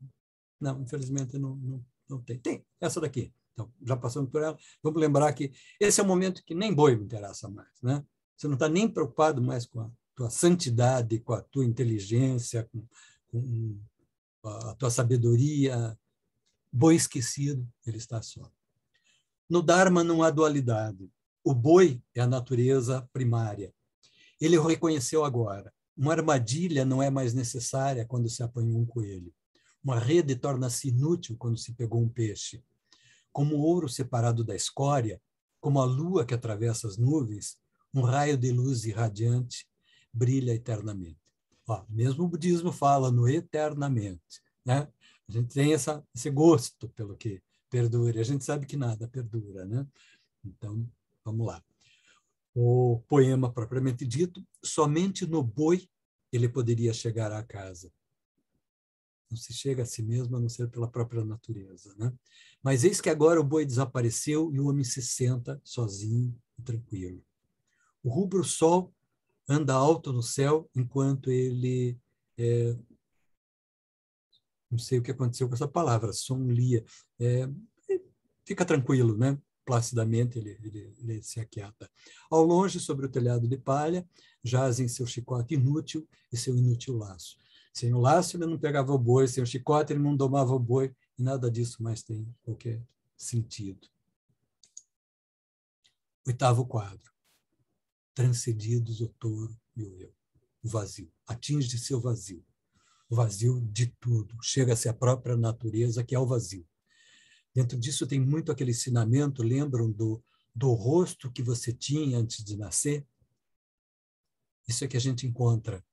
Não, infelizmente não tem. Tem, essa daqui. Então, já passamos por ela. Vamos lembrar que esse é o momento que nem boi me interessa mais, né? Você não está nem preocupado mais com a tua santidade, com a tua inteligência, com a tua sabedoria. Boi esquecido, ele está só. No Dharma não há dualidade. O boi é a natureza primária. Ele o reconheceu agora. Uma armadilha não é mais necessária quando se apanhou um coelho. Uma rede torna-se inútil quando se pegou um peixe. Como o ouro separado da escória, como a lua que atravessa as nuvens, um raio de luz irradiante brilha eternamente. Mesmo o budismo fala no eternamente, né? A gente tem esse gosto pelo que perdura. A gente sabe que nada perdura, né? Então, vamos lá. O poema propriamente dito, somente no boi ele poderia chegar à casa. Não se chega a si mesmo a não ser pela própria natureza, né? Mas eis que agora o boi desapareceu e o homem se senta sozinho e tranquilo. O rubro sol anda alto no céu enquanto ele não sei o que aconteceu com essa palavra, somlia. Fica tranquilo, né? Placidamente ele se aquieta. Ao longe, sobre o telhado de palha, jazem seu chicote inútil e seu inútil laço. Sem o laço, ele não pegava o boi, sem o chicote, ele não domava o boi, e nada disso mais tem qualquer sentido. 8º quadro. Transcendidos o touro e o eu. O vazio. Atinge seu vazio. O vazio de tudo. Chega-se à própria natureza, que é o vazio. Dentro disso tem muito aquele ensinamento, lembram do rosto que você tinha antes de nascer? Isso é que a gente encontra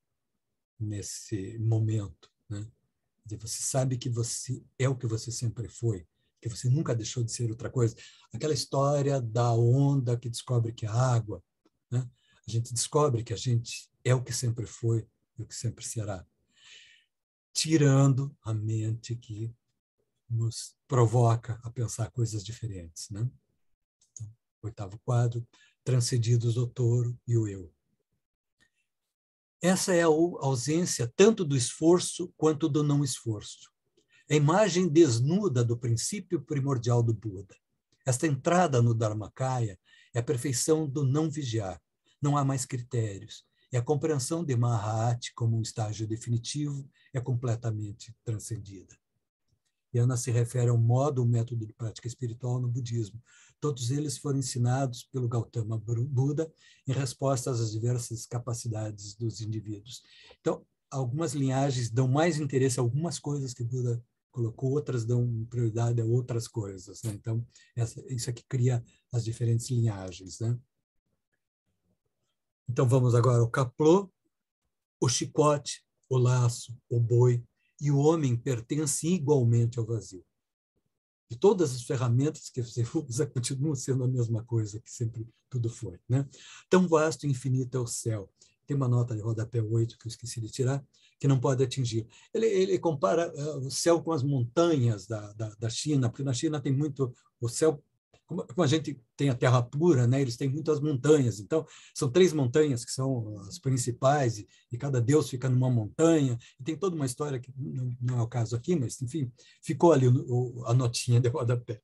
nesse momento, né? Você sabe que você é o que você sempre foi, que você nunca deixou de ser outra coisa. Aquela história da onda que descobre que é água, né? A gente descobre que a gente é o que sempre foi e o que sempre será, tirando a mente que nos provoca a pensar coisas diferentes, né? Então, 8º quadro, transcendidos o touro e o eu. Essa é a ausência tanto do esforço quanto do não esforço. A imagem desnuda do princípio primordial do Buda. Esta entrada no Dharmakaya é a perfeição do não vigiar. Não há mais critérios. E a compreensão de Mahat como um estágio definitivo é completamente transcendida. Dhyana se refere ao modo ou método de prática espiritual no budismo. Todos eles foram ensinados pelo Gautama Buda em resposta às diversas capacidades dos indivíduos. Então, algumas linhagens dão mais interesse a algumas coisas que Buda colocou, outras dão prioridade a outras coisas, né? Então, isso aqui cria as diferentes linhagens, né? Então, vamos agora ao Kaplô. O chicote, o laço, o boi e o homem pertencem igualmente ao vazio. E todas as ferramentas que você usa continuam sendo a mesma coisa que sempre tudo foi, né? Tão vasto e infinito é o céu. Tem uma nota de rodapé 8 que eu esqueci de tirar, que não pode atingir. Ele compara o céu com as montanhas da China, porque na China tem muito o céu, como a gente tem a terra pura, né? Eles têm muitas montanhas. Então, são 3 montanhas que são as principais, e cada deus fica numa montanha. E tem toda uma história que não é o caso aqui, mas, enfim, ficou ali a notinha de rodapé.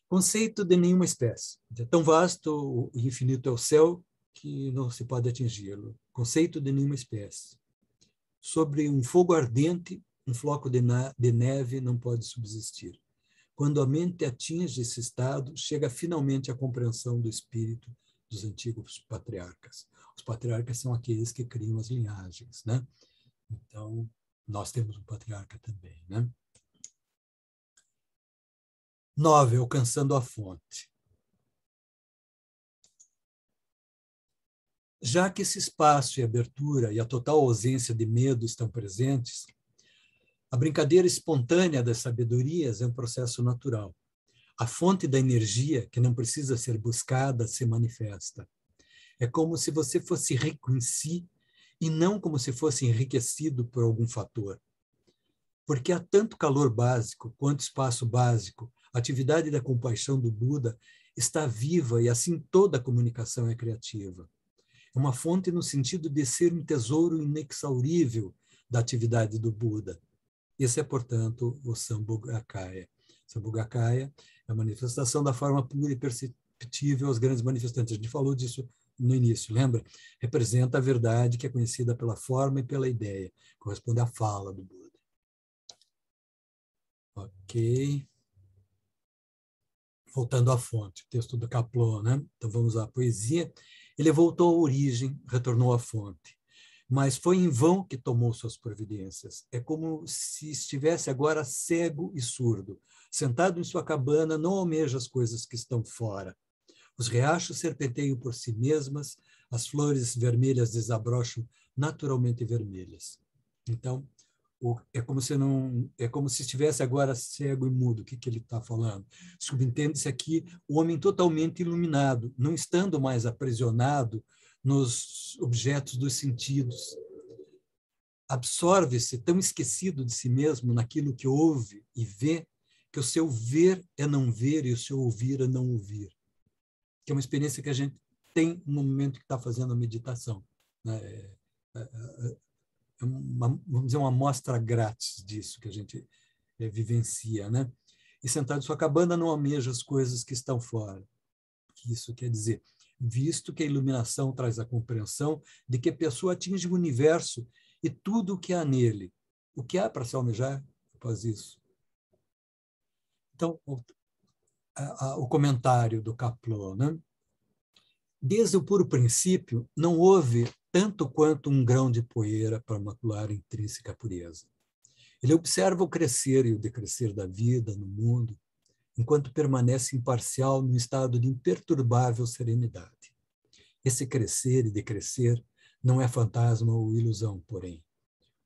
Conceito de nenhuma espécie. É tão vasto e infinito é o céu que não se pode atingi-lo. Conceito de nenhuma espécie. Sobre um fogo ardente, um floco de neve não pode subsistir. Quando a mente atinge esse estado, chega finalmente à compreensão do espírito dos antigos patriarcas. Os patriarcas são aqueles que criam as linhagens, né? Então, nós temos um patriarca também, né? 9, alcançando a fonte. Já que esse espaço e abertura e a total ausência de medo estão presentes, a brincadeira espontânea das sabedorias é um processo natural. A fonte da energia, que não precisa ser buscada, se manifesta. É como se você fosse rico em si e não como se fosse enriquecido por algum fator. Porque há tanto calor básico quanto espaço básico, a atividade da compaixão do Buda está viva e assim toda a comunicação é criativa. É uma fonte no sentido de ser um tesouro inexaurível da atividade do Buda. Esse é, portanto, o Sambhogakaya. Sambhogakaya é a manifestação da forma pura e perceptível aos grandes manifestantes. A gente falou disso no início, lembra? Representa a verdade que é conhecida pela forma e pela ideia. Corresponde à fala do Buda. Ok. Voltando à fonte, o texto do Kaplô, né? Então vamos à poesia. Ele voltou à origem, retornou à fonte. Mas foi em vão que tomou suas providências. É como se estivesse agora cego e surdo. Sentado em sua cabana, não almeja as coisas que estão fora. Os riachos serpenteiam por si mesmas, as flores vermelhas desabrocham naturalmente vermelhas. Então, é como se estivesse agora cego e mudo. O que ele está falando? Subentende-se aqui o homem totalmente iluminado, não estando mais aprisionado nos objetos dos sentidos. Absorve-se, tão esquecido de si mesmo naquilo que ouve e vê, que o seu ver é não ver e o seu ouvir é não ouvir. Que é uma experiência que a gente tem no momento que está fazendo a meditação, né? Vamos dizer, uma amostra grátis disso que a gente vivencia, né? E sentado em sua cabana não almeja as coisas que estão fora. Isso quer dizer, visto que a iluminação traz a compreensão de que a pessoa atinge o universo e tudo o que há nele. O que há para se almejar após isso? Então, o comentário do Kaplô, né? Desde o puro princípio, não houve tanto quanto um grão de poeira para macular a intrínseca pureza. Ele observa o crescer e o decrescer da vida no mundo, enquanto permanece imparcial num estado de imperturbável serenidade. Esse crescer e decrescer não é fantasma ou ilusão, porém,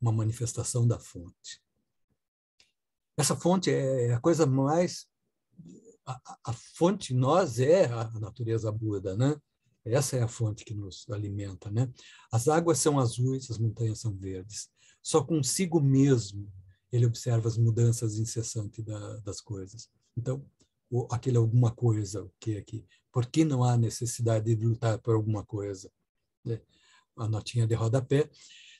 uma manifestação da fonte. Essa fonte é a coisa mais... A fonte em nós é a natureza Buda, né? Essa é a fonte que nos alimenta, né? As águas são azuis, as montanhas são verdes. Só consigo mesmo ele observa as mudanças incessantes das coisas. Então, aquele alguma coisa, o que aqui? Por que não há necessidade de lutar por alguma coisa? A notinha de rodapé.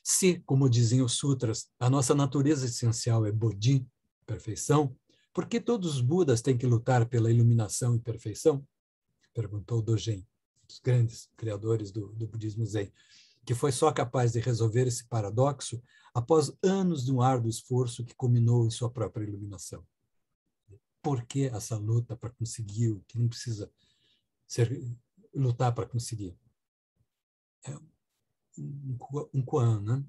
Se, como dizem os sutras, a nossa natureza essencial é Bodhi, perfeição, por que todos os Budas têm que lutar pela iluminação e perfeição? Perguntou Dogen, um dos grandes criadores do budismo Zen, que foi só capaz de resolver esse paradoxo após anos de um árduo esforço que culminou em sua própria iluminação. por que essa luta para conseguir o que não precisa lutar para conseguir. É um koan, né?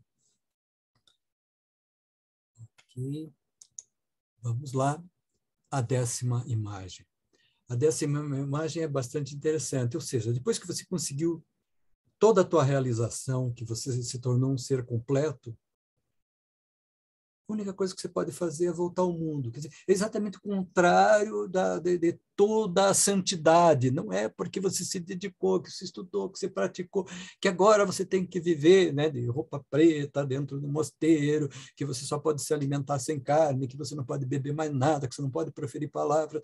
Ok. Vamos lá. A 10ª imagem. A 10ª imagem é bastante interessante, ou seja, depois que você conseguiu toda a tua realização, que você se tornou um ser completo, a única coisa que você pode fazer é voltar ao mundo. Quer dizer, é exatamente o contrário de toda a santidade. Não é porque você se dedicou, que você estudou, que você praticou, que agora você tem que viver, né, de roupa preta dentro do mosteiro, que você só pode se alimentar sem carne, que você não pode beber mais nada, que você não pode proferir palavras.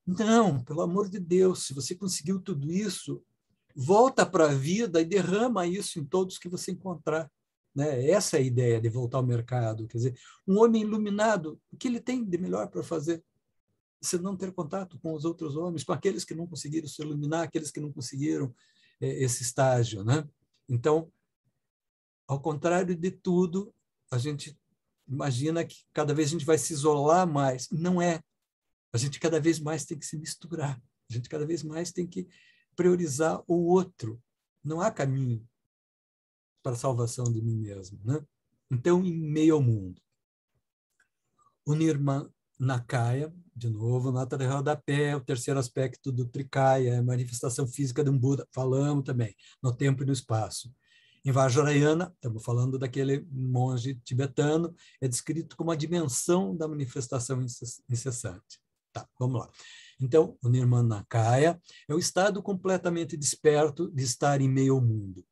Não, pelo amor de Deus, se você conseguiu tudo isso, volta para a vida e derrama isso em todos que você encontrar. Né? Essa é a ideia de voltar ao mercado. Quer dizer, um homem iluminado, o que ele tem de melhor para fazer? Se não ter contato com os outros homens, com aqueles que não conseguiram se iluminar, aqueles que não conseguiram esse estágio. Né? Então, ao contrário de tudo, a gente imagina que cada vez a gente vai se isolar mais. Não é. A gente cada vez mais tem que se misturar. A gente cada vez mais tem que priorizar o outro. Não há caminho para a salvação de mim mesmo. Né? Então, em meio ao mundo, o Nirmanakaya, de novo, nota de rodapé, o terceiro aspecto do Trikaya, a manifestação física de um Buda, falamos também, no tempo e no espaço. Em Vajrayana, estamos falando daquele monge tibetano, é descrito como a dimensão da manifestação incessante. Tá, vamos lá. Então, o Nirmanakaya é o estado completamente desperto de estar em meio ao mundo.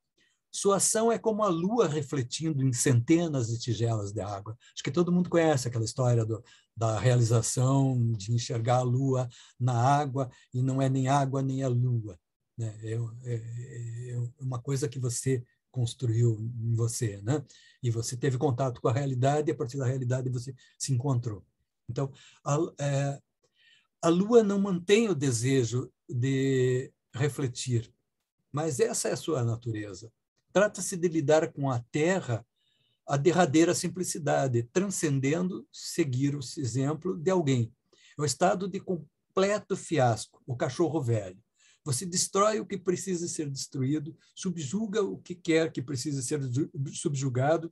Sua ação é como a lua refletindo em centenas de tigelas de água. Acho que todo mundo conhece aquela história da realização de enxergar a lua na água, e não é nem água nem a lua. Né? É uma coisa que você construiu em você, né? E você teve contato com a realidade, e a partir da realidade você se encontrou. Então, a lua não mantém o desejo de refletir, mas essa é a sua natureza. Trata-se de lidar com a terra a derradeira simplicidade, transcendendo seguir o exemplo de alguém. É o estado de completo fiasco, o cachorro velho. Você destrói o que precisa ser destruído, subjuga o que quer que precise ser subjugado,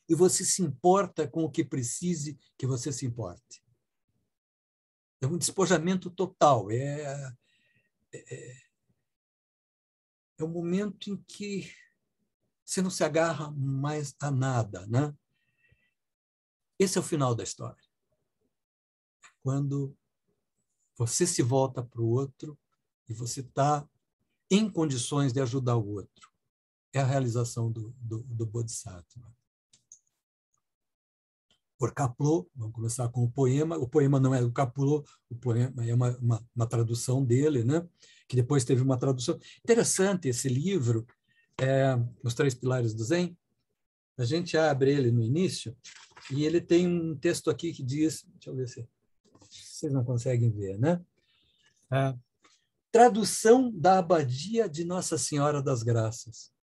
e você se importa com o que precise que você se importe. É um despojamento total. É um momento em que você não se agarra mais a nada, né? Esse é o final da história. Quando você se volta para o outro e você está em condições de ajudar o outro. É a realização do Bodhisattva. Por Kapleau, vamos começar com o poema. O poema não é do Kapleau, o poema é uma tradução dele, né? Que depois teve uma tradução. Interessante esse livro, Os Três Pilares do Zen. A gente abre ele no início e ele tem um texto aqui que diz, deixa eu ver se vocês não conseguem ver, né? Tradução da Abadia de Nossa Senhora das Graças.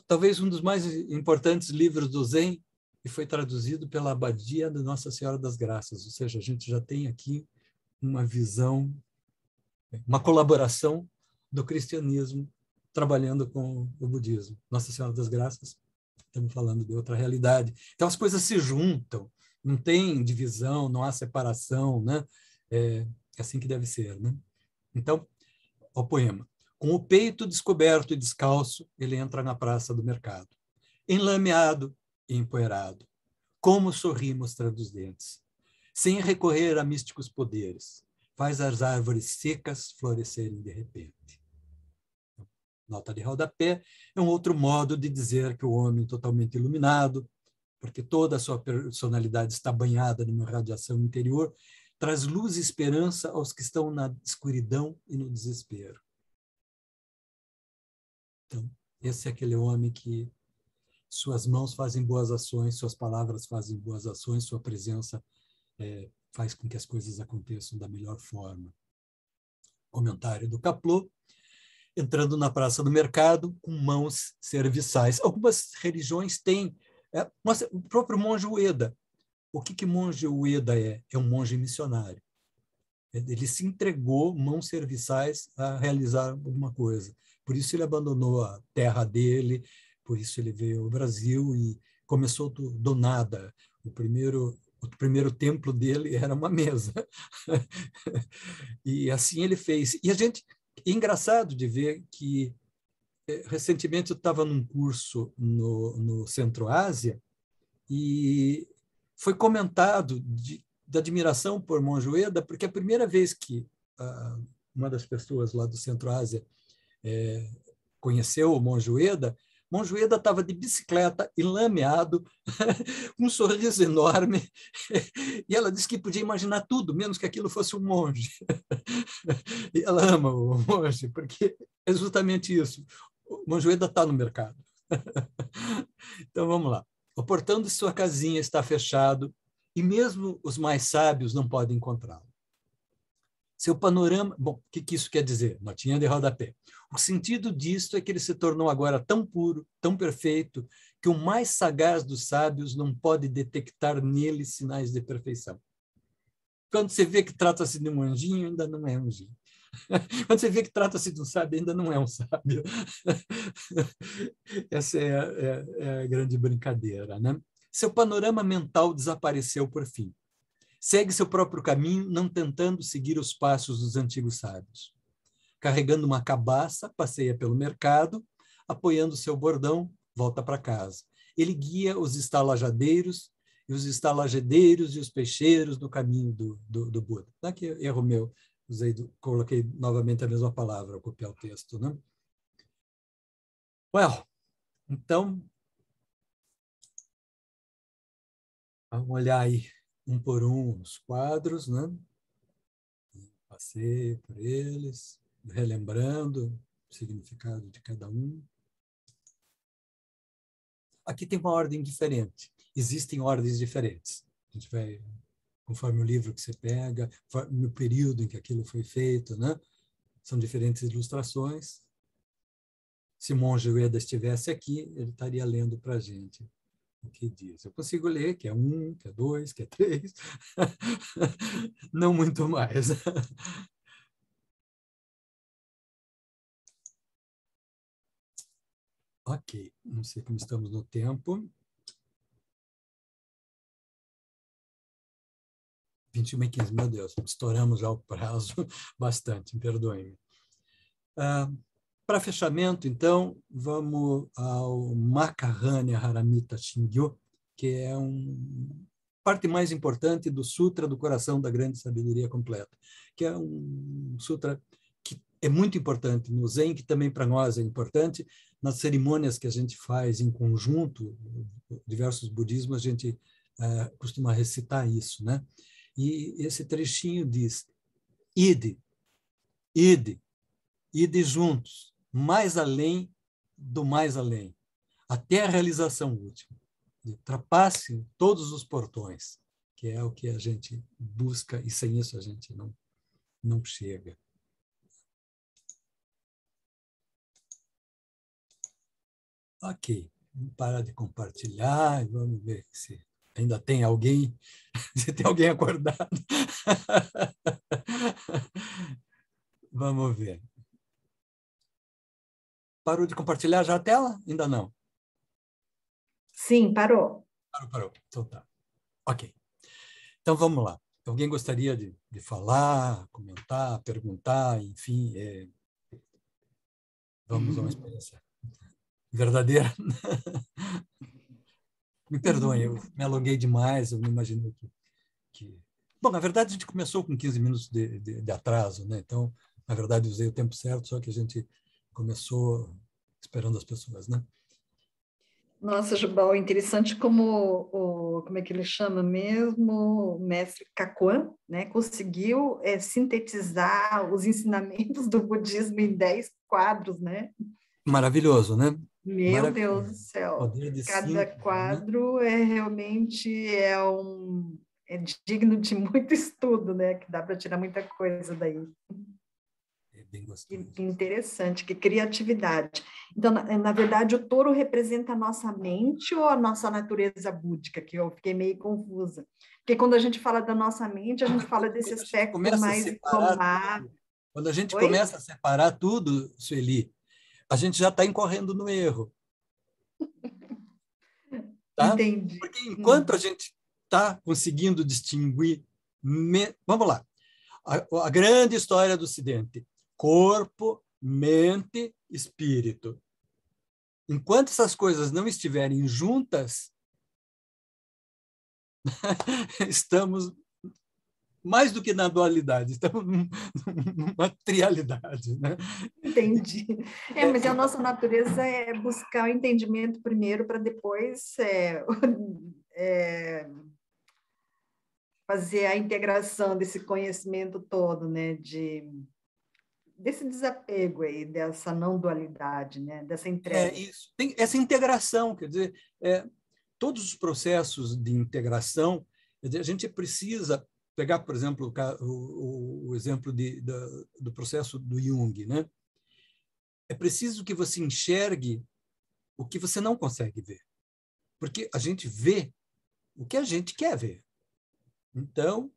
Talvez um dos mais importantes livros do Zen, e foi traduzido pela Abadia de Nossa Senhora das Graças. Ou seja, a gente já tem aqui uma visão, uma colaboração do cristianismo trabalhando com o budismo. Nossa Senhora das Graças, estamos falando de outra realidade. Então, as coisas se juntam, não tem divisão, não há separação, né? É assim que deve ser, né? Então, o poema. Com o peito descoberto e descalço, ele entra na praça do mercado. Enlameado e empoeirado. Como sorri mostrando os dentes. Sem recorrer a místicos poderes. Faz as árvores secas florescerem de repente. Nota de rodapé é um outro modo de dizer que o homem totalmente iluminado, porque toda a sua personalidade está banhada numa radiação interior, traz luz e esperança aos que estão na escuridão e no desespero. Então, esse é aquele homem que suas mãos fazem boas ações, suas palavras fazem boas ações, sua presença faz com que as coisas aconteçam da melhor forma. Comentário do Kapleau, entrando na praça do mercado com mãos serviçais. Algumas religiões têm, o próprio monge Ueda, O que monge Ueda é? É um monge missionário. Ele se entregou, mãos serviçais, a realizar alguma coisa. Por isso ele abandonou a terra dele, por isso ele veio ao Brasil e começou do nada. O primeiro templo dele era uma mesa. E assim ele fez. E é engraçado de ver que recentemente eu estava num curso no Centro-Ásia e foi comentado da admiração por Monge Ueda, porque a primeira vez que uma das pessoas lá do Centro-Ásia conheceu o Monge Ueda estava de bicicleta, enlameado, com um sorriso enorme, e ela disse que podia imaginar tudo, menos que aquilo fosse um monge. E ela ama o monge, porque é justamente isso. O Monge Ueda está no mercado. Então, vamos lá. O portão de sua casinha está fechado e mesmo os mais sábios não podem encontrá-lo. Seu panorama... Bom, o que isso quer dizer? Notinha de rodapé. O sentido disto é que ele se tornou agora tão puro, tão perfeito, que o mais sagaz dos sábios não pode detectar nele sinais de perfeição. Quando você vê que trata-se de um anjinho, ainda não é anjinho. Quando você vê que trata-se de um sábio, ainda não é um sábio. Essa é a grande brincadeira, né? Seu panorama mental desapareceu por fim. Segue seu próprio caminho, não tentando seguir os passos dos antigos sábios. Carregando uma cabaça, passeia pelo mercado, apoiando seu bordão, volta para casa. Ele guia os estalajadeiros e os estalajadeiros e os peixeiros no caminho do Buda. Aqui erro meu, coloquei novamente a mesma palavra ao copiar o texto, né? Well, então, vamos olhar aí um por um os quadros, né? Passei por eles, relembrando o significado de cada um. Aqui tem uma ordem diferente. Existem ordens diferentes. A gente vai, conforme o livro que você pega, no período em que aquilo foi feito, né? São diferentes ilustrações. Se Monge Ueda estivesse aqui, ele estaria lendo para a gente o que diz. Eu consigo ler que é 1, que é 2, que é 3, não muito mais. Ok, não sei como estamos no tempo. 21h15, meu Deus, estouramos já o prazo bastante, perdoem-me. Para fechamento, então, vamos ao Makaranya Haramita Shingyo, que é a parte mais importante do Sutra do Coração da Grande Sabedoria Completa, que é um sutra que é muito importante no Zen, que também para nós é importante. Nas cerimônias que a gente faz em conjunto, diversos budismos, a gente costuma recitar isso, né? E esse trechinho diz: ide, ide, ide juntos, mais além do mais além, até a realização última. Ultrapasse todos os portões, que é o que a gente busca, e sem isso a gente não chega. Ok, vamos parar de compartilhar e vamos ver se ainda tem alguém, se tem alguém acordado. Vamos ver. Parou de compartilhar já a tela? Ainda não. Sim, parou. Parou. Então tá. Ok. Então vamos lá. Alguém gostaria de falar, comentar, perguntar, enfim, vamos a uma experiência verdadeira. Me perdoem, eu me alonguei demais, eu não imaginei que... Bom, na verdade, a gente começou com 15 minutos de atraso, né? Então, na verdade, usei o tempo certo, só que a gente começou esperando as pessoas, né? Nossa, Jubal, interessante como é que ele chama mesmo, o mestre Kakuan, né, conseguiu sintetizar os ensinamentos do budismo em 10 quadros, né? Maravilhoso, né? Meu Deus do céu, Poder de cada síntese, né? quadro é digno de muito estudo, né? Que dá para tirar muita coisa daí. É bem gostoso. Que interessante, que criatividade. Então, na verdade, o touro representa a nossa mente ou a nossa natureza búdica, que eu fiquei meio confusa. Porque quando a gente fala da nossa mente, a gente fala desse Quando a gente aspecto começa a mais separar indomável. tudo, quando a gente Oi? começa a separar tudo, Sueli, a gente já está incorrendo no erro, tá? Entendi. Porque enquanto a gente está conseguindo distinguir, vamos lá, a grande história do Ocidente, corpo, mente, espírito. Enquanto essas coisas não estiverem juntas, estamos mais do que na dualidade, estamos numa trialidade, né? Entendi. Mas a nossa natureza é buscar o entendimento primeiro para depois fazer a integração desse conhecimento todo, né? Desse desapego aí, dessa não dualidade, né? Dessa entrega. Isso. Tem essa integração, quer dizer, todos os processos de integração, quer dizer, a gente precisa pegar, por exemplo, o exemplo do processo do Jung, né? É preciso que você enxergue o que você não consegue ver, porque a gente vê o que a gente quer ver. Então,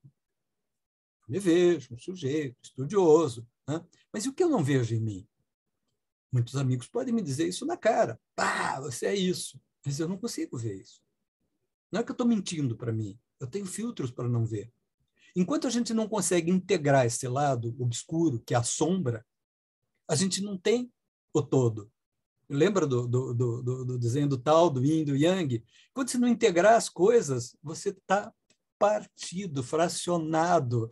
me vejo um sujeito estudioso, né? Mas e o que eu não vejo em mim? Muitos amigos podem me dizer isso na cara. Pá, você é isso. Mas eu não consigo ver isso. Não é que eu estou mentindo para mim. Eu tenho filtros para não ver. Enquanto a gente não consegue integrar esse lado obscuro, que é a sombra, a gente não tem o todo. Lembra do desenho do Tao, do Yin, do Yang? Quando você não integrar as coisas, você está partido, fracionado,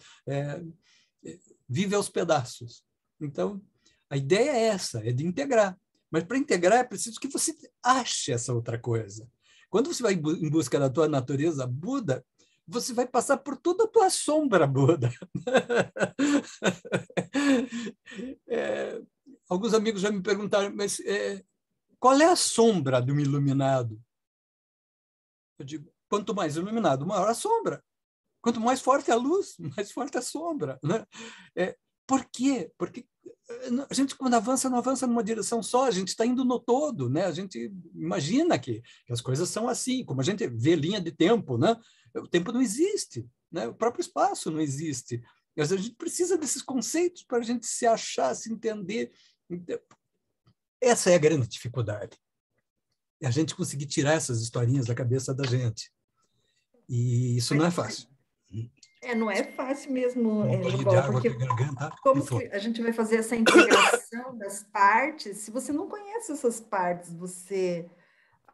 vive aos pedaços. Então, a ideia é essa, é de integrar. Mas para integrar é preciso que você ache essa outra coisa. Quando você vai em busca da tua natureza Buda, você vai passar por toda a tua sombra Buda. Alguns amigos já me perguntaram, mas qual é a sombra de um iluminado? Eu digo, quanto mais iluminado, maior a sombra. Quanto mais forte a luz, mais forte a sombra. Né? Por quê? Porque a gente, quando avança, não avança numa direção só, a gente está indo no todo. Né? A gente imagina que as coisas são assim, como a gente vê linha de tempo. Né? O tempo não existe, né? O próprio espaço não existe. Mas a gente precisa desses conceitos para a gente se achar, se entender. Essa é a grande dificuldade. É a gente conseguir tirar essas historinhas da cabeça da gente. E isso não é fácil. Não é fácil mesmo, Um golinho de Gibol, água porque para a garganta e como foi. que a gente vai fazer essa integração das partes se você não conhece essas partes?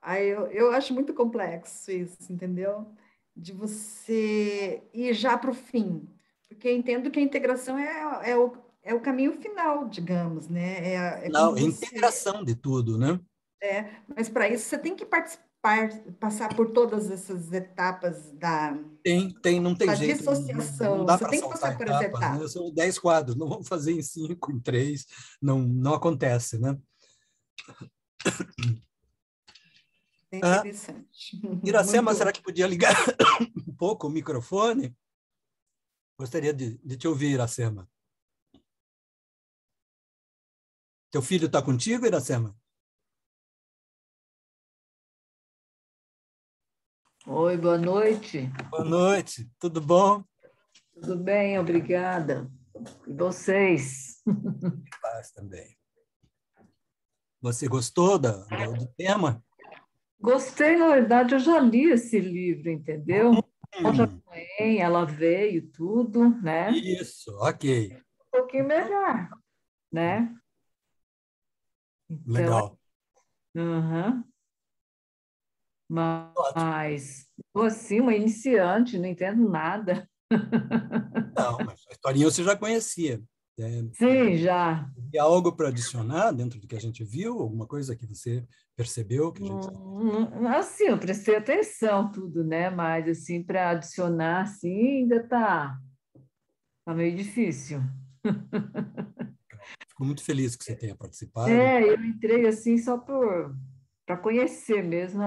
Aí eu acho muito complexo isso, entendeu? De você ir já para o fim, porque eu entendo que a integração é o caminho final, digamos, né? É quando Não, é você integração de tudo, né? mas para isso você tem que participar, passar por todas essas etapas Não tem da jeito, não dissociação, dá você para tem que saltar passar por essa etapas, né? etapa. São 10 quadros, não vamos fazer em 5, em 3, não acontece, né? É Ah, interessante. Iracema, Muito. será que podia ligar um pouco o microfone? Gostaria de te ouvir, Iracema. Teu filho está contigo, Iracema? Oi, boa noite. Boa noite, tudo bom? Tudo bem, obrigada. E vocês? Paz também. Você gostou do tema? Gostei, na verdade, eu já li esse livro, entendeu? Eu já Hum, conheci, ela veio, tudo, né? isso, ok, Um pouquinho melhor, né? Então, legal. aham. Ótimo. Mas, eu, assim, uma iniciante, não entendo nada. Não, mas a historinha você já conhecia. É, Sim, já. e algo para adicionar dentro do que a gente viu? Alguma coisa que você percebeu que a gente... Assim, eu prestei atenção, tudo, né? Mas, assim, para adicionar, assim, ainda tá meio difícil. Fico muito feliz que você tenha participado. Eu entrei assim só para conhecer mesmo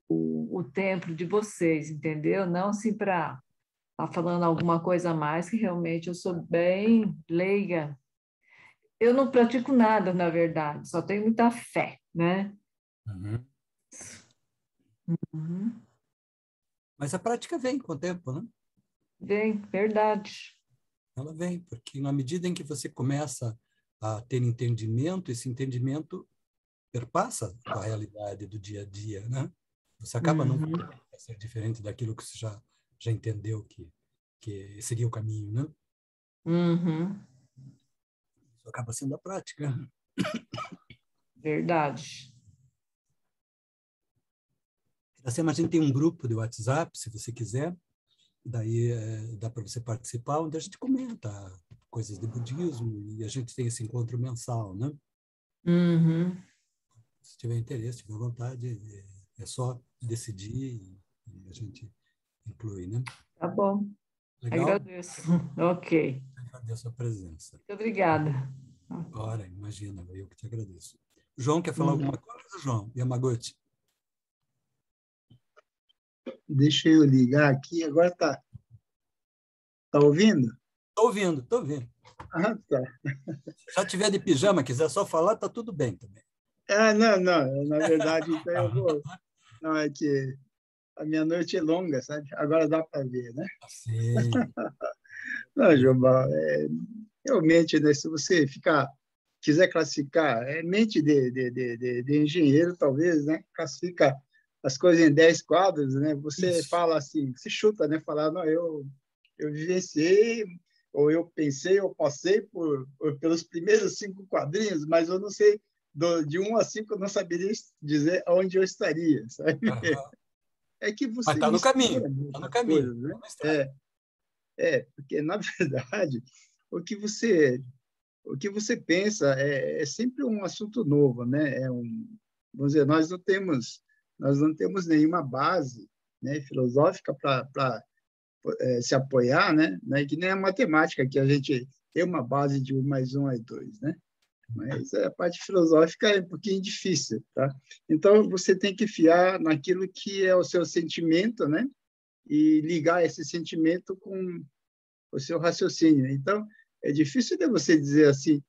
o templo de vocês, entendeu? Não assim para estar falando alguma coisa a mais, que realmente eu sou bem leiga eu não pratico nada, na verdade, só tenho muita fé, né? Uhum. Uhum. Mas a prática vem com o tempo, né? Bem, verdade. Ela vem, porque na medida em que você começa a ter entendimento, esse entendimento perpassa a realidade do dia a dia, né? Você acaba não Uhum. ser diferente daquilo que você já entendeu que seria o caminho, né? Uhum. Isso acaba sendo a prática. Verdade. Assim, a gente tem um grupo de WhatsApp, se você quiser, daí dá para você participar, onde a gente comenta coisas de budismo e a gente tem esse encontro mensal, né? Uhum. Se tiver interesse, tiver vontade, é só decidir e a gente inclui, né? Tá bom. Legal? Agradeço. Ok. Agradeço a presença. Muito obrigada. Ora, imagina, eu que te agradeço. João, quer falar Uhum. alguma coisa, João? Yamaguchi? Deixa eu ligar aqui. Agora tá ouvindo? Estou ouvindo, estou ouvindo. Ah, tá. Se já tiver de pijama, quiser só falar, tá tudo bem também. Ah, não, não. Na verdade, então eu vou. Não, é que a minha noite é longa, sabe? Agora dá para ver, né? Sim. Não, Jobal, realmente, né, se você quiser classificar, é mente de engenheiro, talvez, né? Classifica as coisas em 10 quadros, né? Você Isso. fala assim, se chuta, né? Falar, não, eu vivenciei, ou eu pensei, eu passei pelos primeiros 5 quadrinhos, mas eu não sei, de 1 a 5, eu não saberia dizer onde eu estaria, sabe? Aham. É que Mas você está no caminho, mistura está no muitas caminho, coisas, né? não estrada. Porque, na verdade, o que você, o que você pensa é sempre um assunto novo, né? Vamos dizer, nós não temos nenhuma base, né, filosófica para se apoiar, né? Que nem a matemática, que a gente tem uma base de 1 mais 1 é 2, né? Mas a parte filosófica é um pouquinho difícil, tá? Então, você tem que fiar naquilo que é o seu sentimento, né? E ligar esse sentimento com o seu raciocínio. Então, é difícil de você dizer assim,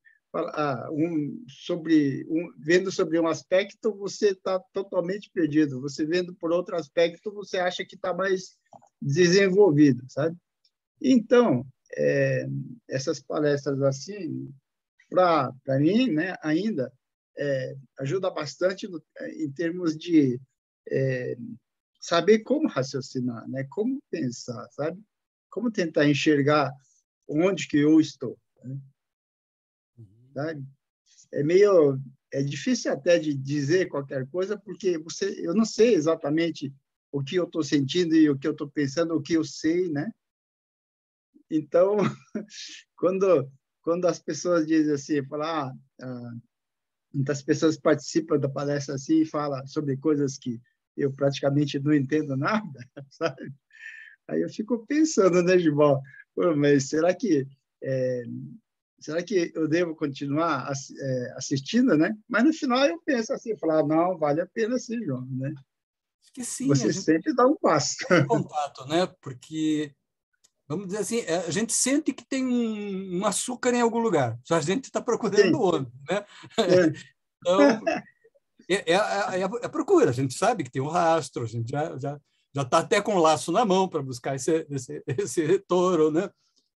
vendo sobre um aspecto, você está totalmente perdido. Você vendo por outro aspecto, você acha que está mais desenvolvido, sabe? Então, essas palestras assim, para mim, né, ainda ajuda bastante em termos de saber como raciocinar, né, como pensar, sabe? Como tentar enxergar onde que eu estou, né? Sabe? É difícil até de dizer qualquer coisa, porque eu não sei exatamente o que eu estou sentindo e o que eu estou pensando, o que eu sei, né? Então, quando, quando as pessoas dizem assim, muitas pessoas participam da palestra assim e falam sobre coisas que eu praticamente não entendo nada, sabe? Aí eu fico pensando, né, Gilmar? Mas será que eu devo continuar assistindo, né? Mas no final eu penso assim, falar, não, vale a pena sim, João, né? Acho que sim, a Você gente sempre dá um passo. tem contato, né? Porque, vamos dizer assim, a gente sente que tem um açúcar em algum lugar, só a gente está procurando Sim, onde, né? é, Então, é a procura, a gente sabe que tem um rastro, a gente já está até com o laço na mão para buscar esse touro, né? é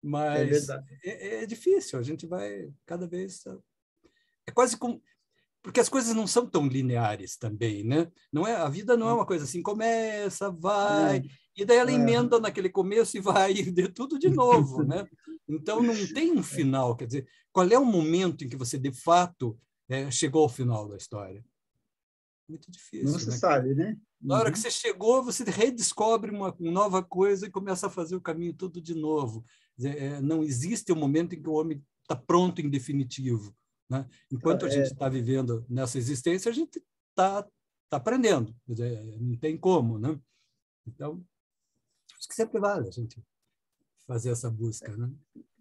Mas verdade. é difícil, a gente vai cada vez. É quase como. Porque as coisas não são tão lineares também, né? Não é, a vida não é uma coisa assim, começa, vai, Não, e daí ela é, emenda naquele começo e vai, e de tudo de novo, né? Então não tem um final, quer dizer, qual é o momento em que você de fato chegou ao final da história? Muito não difícil, se né? sabe, né? Na hora que Uhum. você chegou, você redescobre uma nova coisa e começa a fazer o caminho tudo de novo. Quer dizer, não existe um momento em que o homem está pronto em definitivo, né? Enquanto a gente É, está vivendo nessa existência, a gente tá aprendendo. Quer dizer, não tem como, né? Então, acho que sempre vale a gente fazer essa busca, né?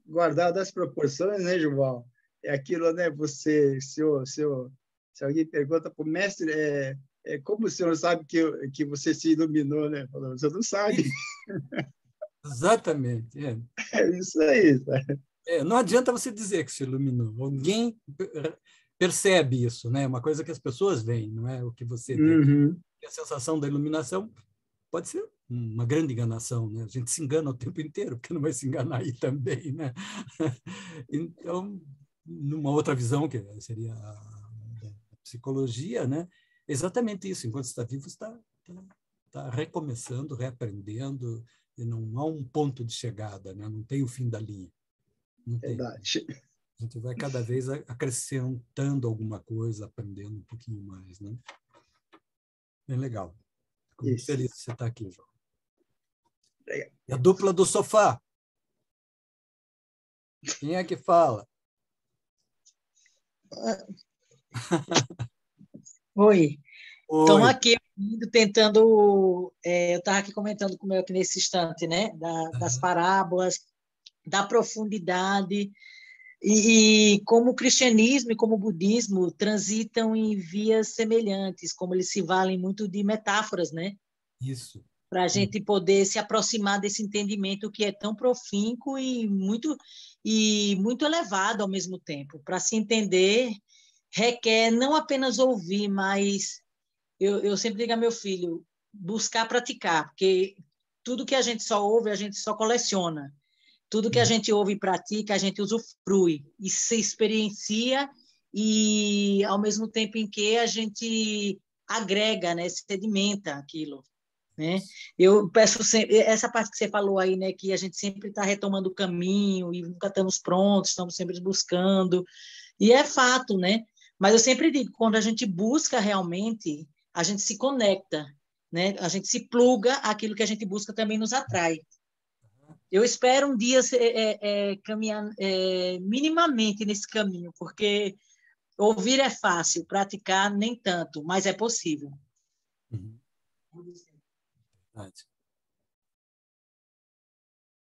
guardado as proporções, né, João? É aquilo, né? Se alguém pergunta para o mestre, como o senhor sabe que você se iluminou, né? Falou, você não sabe. Isso, exatamente. É. É isso aí, sabe? Não adianta você dizer que se iluminou. Alguém percebe isso, né? É uma coisa que as pessoas veem, não é o que você vê. Uhum. E a sensação da iluminação pode ser uma grande enganação, né? A gente se engana o tempo inteiro, porque não vai se enganar aí também, né? Então, numa outra visão, que seria a psicologia, né? Exatamente isso. Enquanto está vivo, está recomeçando, reaprendendo, e não há um ponto de chegada, né? Não tem o fim da linha. Não tem. Verdade. A gente vai cada vez acrescentando alguma coisa, aprendendo um pouquinho mais, né? Bem legal. Fico muito feliz de você estar aqui, João. Legal. E a dupla do sofá. Quem é que fala? Oi. Estamos Oi. aqui tentando. Eu estava aqui comentando com o meu aqui nesse instante, né? Das parábolas, da profundidade, e como o cristianismo e como o budismo transitam em vias semelhantes, como eles se valem muito de metáforas, né? Isso. Para a gente poder se aproximar desse entendimento que é tão profícuo e muito elevado ao mesmo tempo. Para se entender, requer não apenas ouvir, mas eu sempre digo a meu filho, buscar praticar, porque tudo que a gente só ouve, a gente só coleciona. Tudo que a gente ouve e pratica, a gente usufrui e se experiencia, e ao mesmo tempo em que a gente agrega, né, sedimenta aquilo, né? Eu peço sempre, essa parte que você falou aí, né, que a gente sempre está retomando o caminho e nunca estamos prontos, estamos sempre buscando, e é fato, né? Mas eu sempre digo, quando a gente busca realmente, a gente se conecta, né? A gente se pluga, aquilo que a gente busca também nos atrai. Eu espero um dia caminhar minimamente nesse caminho, porque ouvir é fácil, praticar nem tanto, mas é possível. Uhum. Verdade.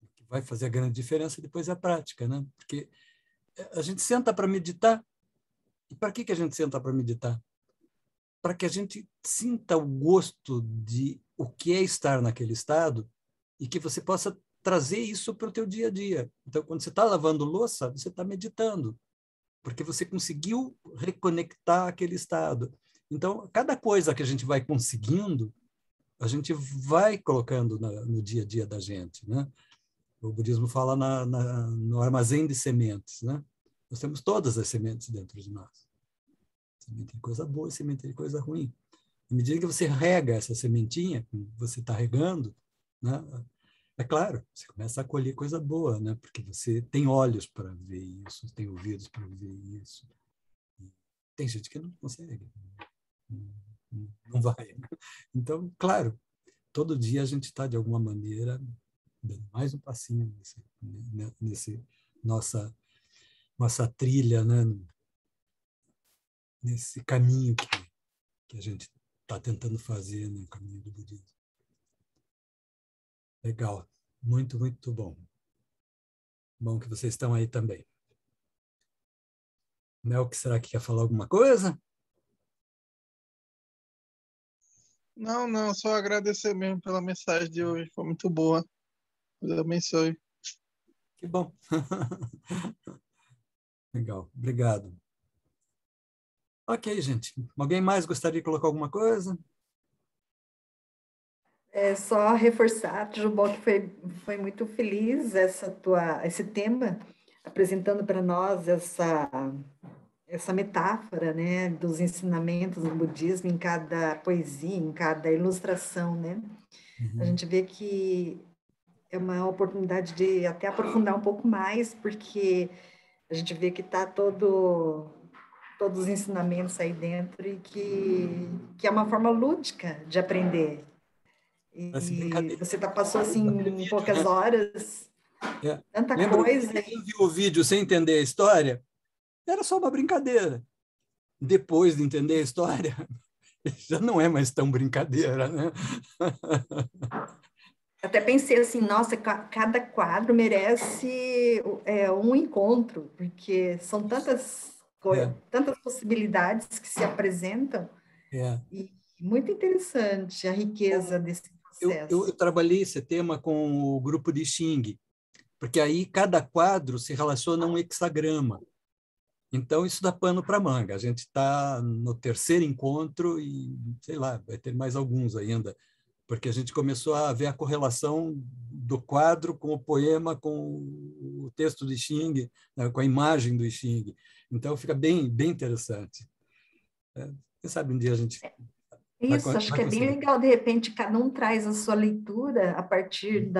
O que vai fazer a grande diferença depois é a prática, né? Porque a gente senta para meditar. E para que a gente senta para meditar? Para que a gente sinta o gosto de o que é estar naquele estado e que você possa trazer isso para o teu dia a dia. Então, quando você está lavando louça, você está meditando, porque você conseguiu reconectar aquele estado. Então, cada coisa que a gente vai conseguindo, a gente vai colocando no dia a dia da gente, né? O budismo fala no armazém de sementes, né? Nós temos todas as sementes dentro de nós. Semente de coisa boa e semente de coisa ruim. À medida que você rega essa sementinha, você está regando, né? É claro, você começa a colher coisa boa, né? Porque você tem olhos para ver isso, tem ouvidos para ver isso. Tem gente que não consegue, não vai. Então, claro, todo dia a gente está, de alguma maneira, dando mais um passinho nesse nossa trilha, né? Nesse caminho que a gente está tentando fazer, no caminho do budismo. Legal, muito, muito bom. Bom que vocês estão aí também. Mel, será que quer falar alguma coisa? Não, só agradecer mesmo pela mensagem de hoje, foi muito boa. Deus abençoe. Que bom. Legal, obrigado. Ok, gente. Alguém mais gostaria de colocar alguma coisa? É só reforçar, Jubó, que foi muito feliz esse tema, apresentando para nós essa metáfora, né, dos ensinamentos do budismo em cada poesia, em cada ilustração, né? A gente vê que é uma oportunidade de até aprofundar um pouco mais, porque a gente vê que está todos os ensinamentos aí dentro e que é uma forma lúdica de aprender. E você passou assim em poucas horas, tanta Lembra coisa. Quem viu o vídeo sem entender a história, era só uma brincadeira. Depois de entender a história, já não é mais tão brincadeira, né? Até pensei assim, nossa, cada quadro merece um encontro, porque são tantas possibilidades que se apresentam, e muito interessante a riqueza desse processo. Eu trabalhei esse tema com o grupo de Xing, porque aí cada quadro se relaciona a um hexagrama. Então, isso dá pano para manga. A gente está no terceiro encontro e, sei lá, vai ter mais alguns ainda, porque a gente começou a ver a correlação do quadro com o poema, com o texto do Xing, né, com a imagem do Xing. Então, fica bem, bem interessante. Quem sabe um dia a gente Isso, acho que é bem legal, de repente, cada um traz a sua leitura a partir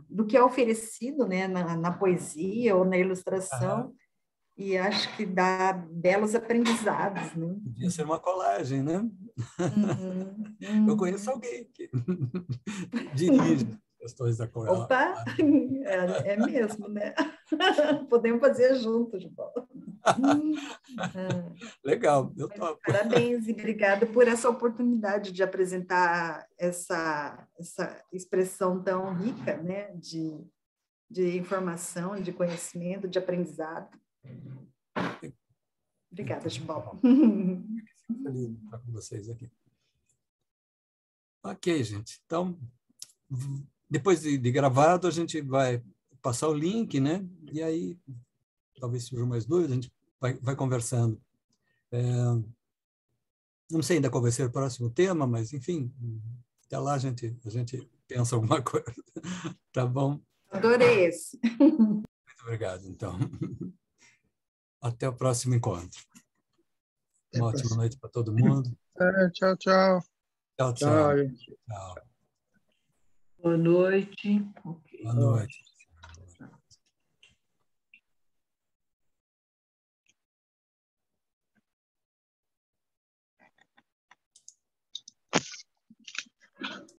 do que é oferecido, né, na poesia ou na ilustração, e acho que dá belos aprendizados, né? Podia ser uma colagem, né? Eu conheço alguém que dirige questões da colagem. Opa, é mesmo, né? Podemos fazer juntos, Gibão. Legal, eu topo. Parabéns e obrigada por essa oportunidade de apresentar essa expressão tão rica, né, de informação, de conhecimento, de aprendizado. Obrigada, Gibão. Feliz de estar com vocês aqui. Ok, gente. Então, depois de gravado, a gente vai passar o link, né? E aí, talvez surjam mais dúvidas, a gente vai conversando. Não sei ainda qual vai ser o próximo tema, mas, enfim, até lá a gente pensa alguma coisa. Tá bom? Adorei esse. Muito obrigado, então. Até o próximo encontro. Uma ótima noite para todo mundo. Tchau, tchau. Tchau, tchau. Tchau, gente. Tchau. Boa noite. Boa noite.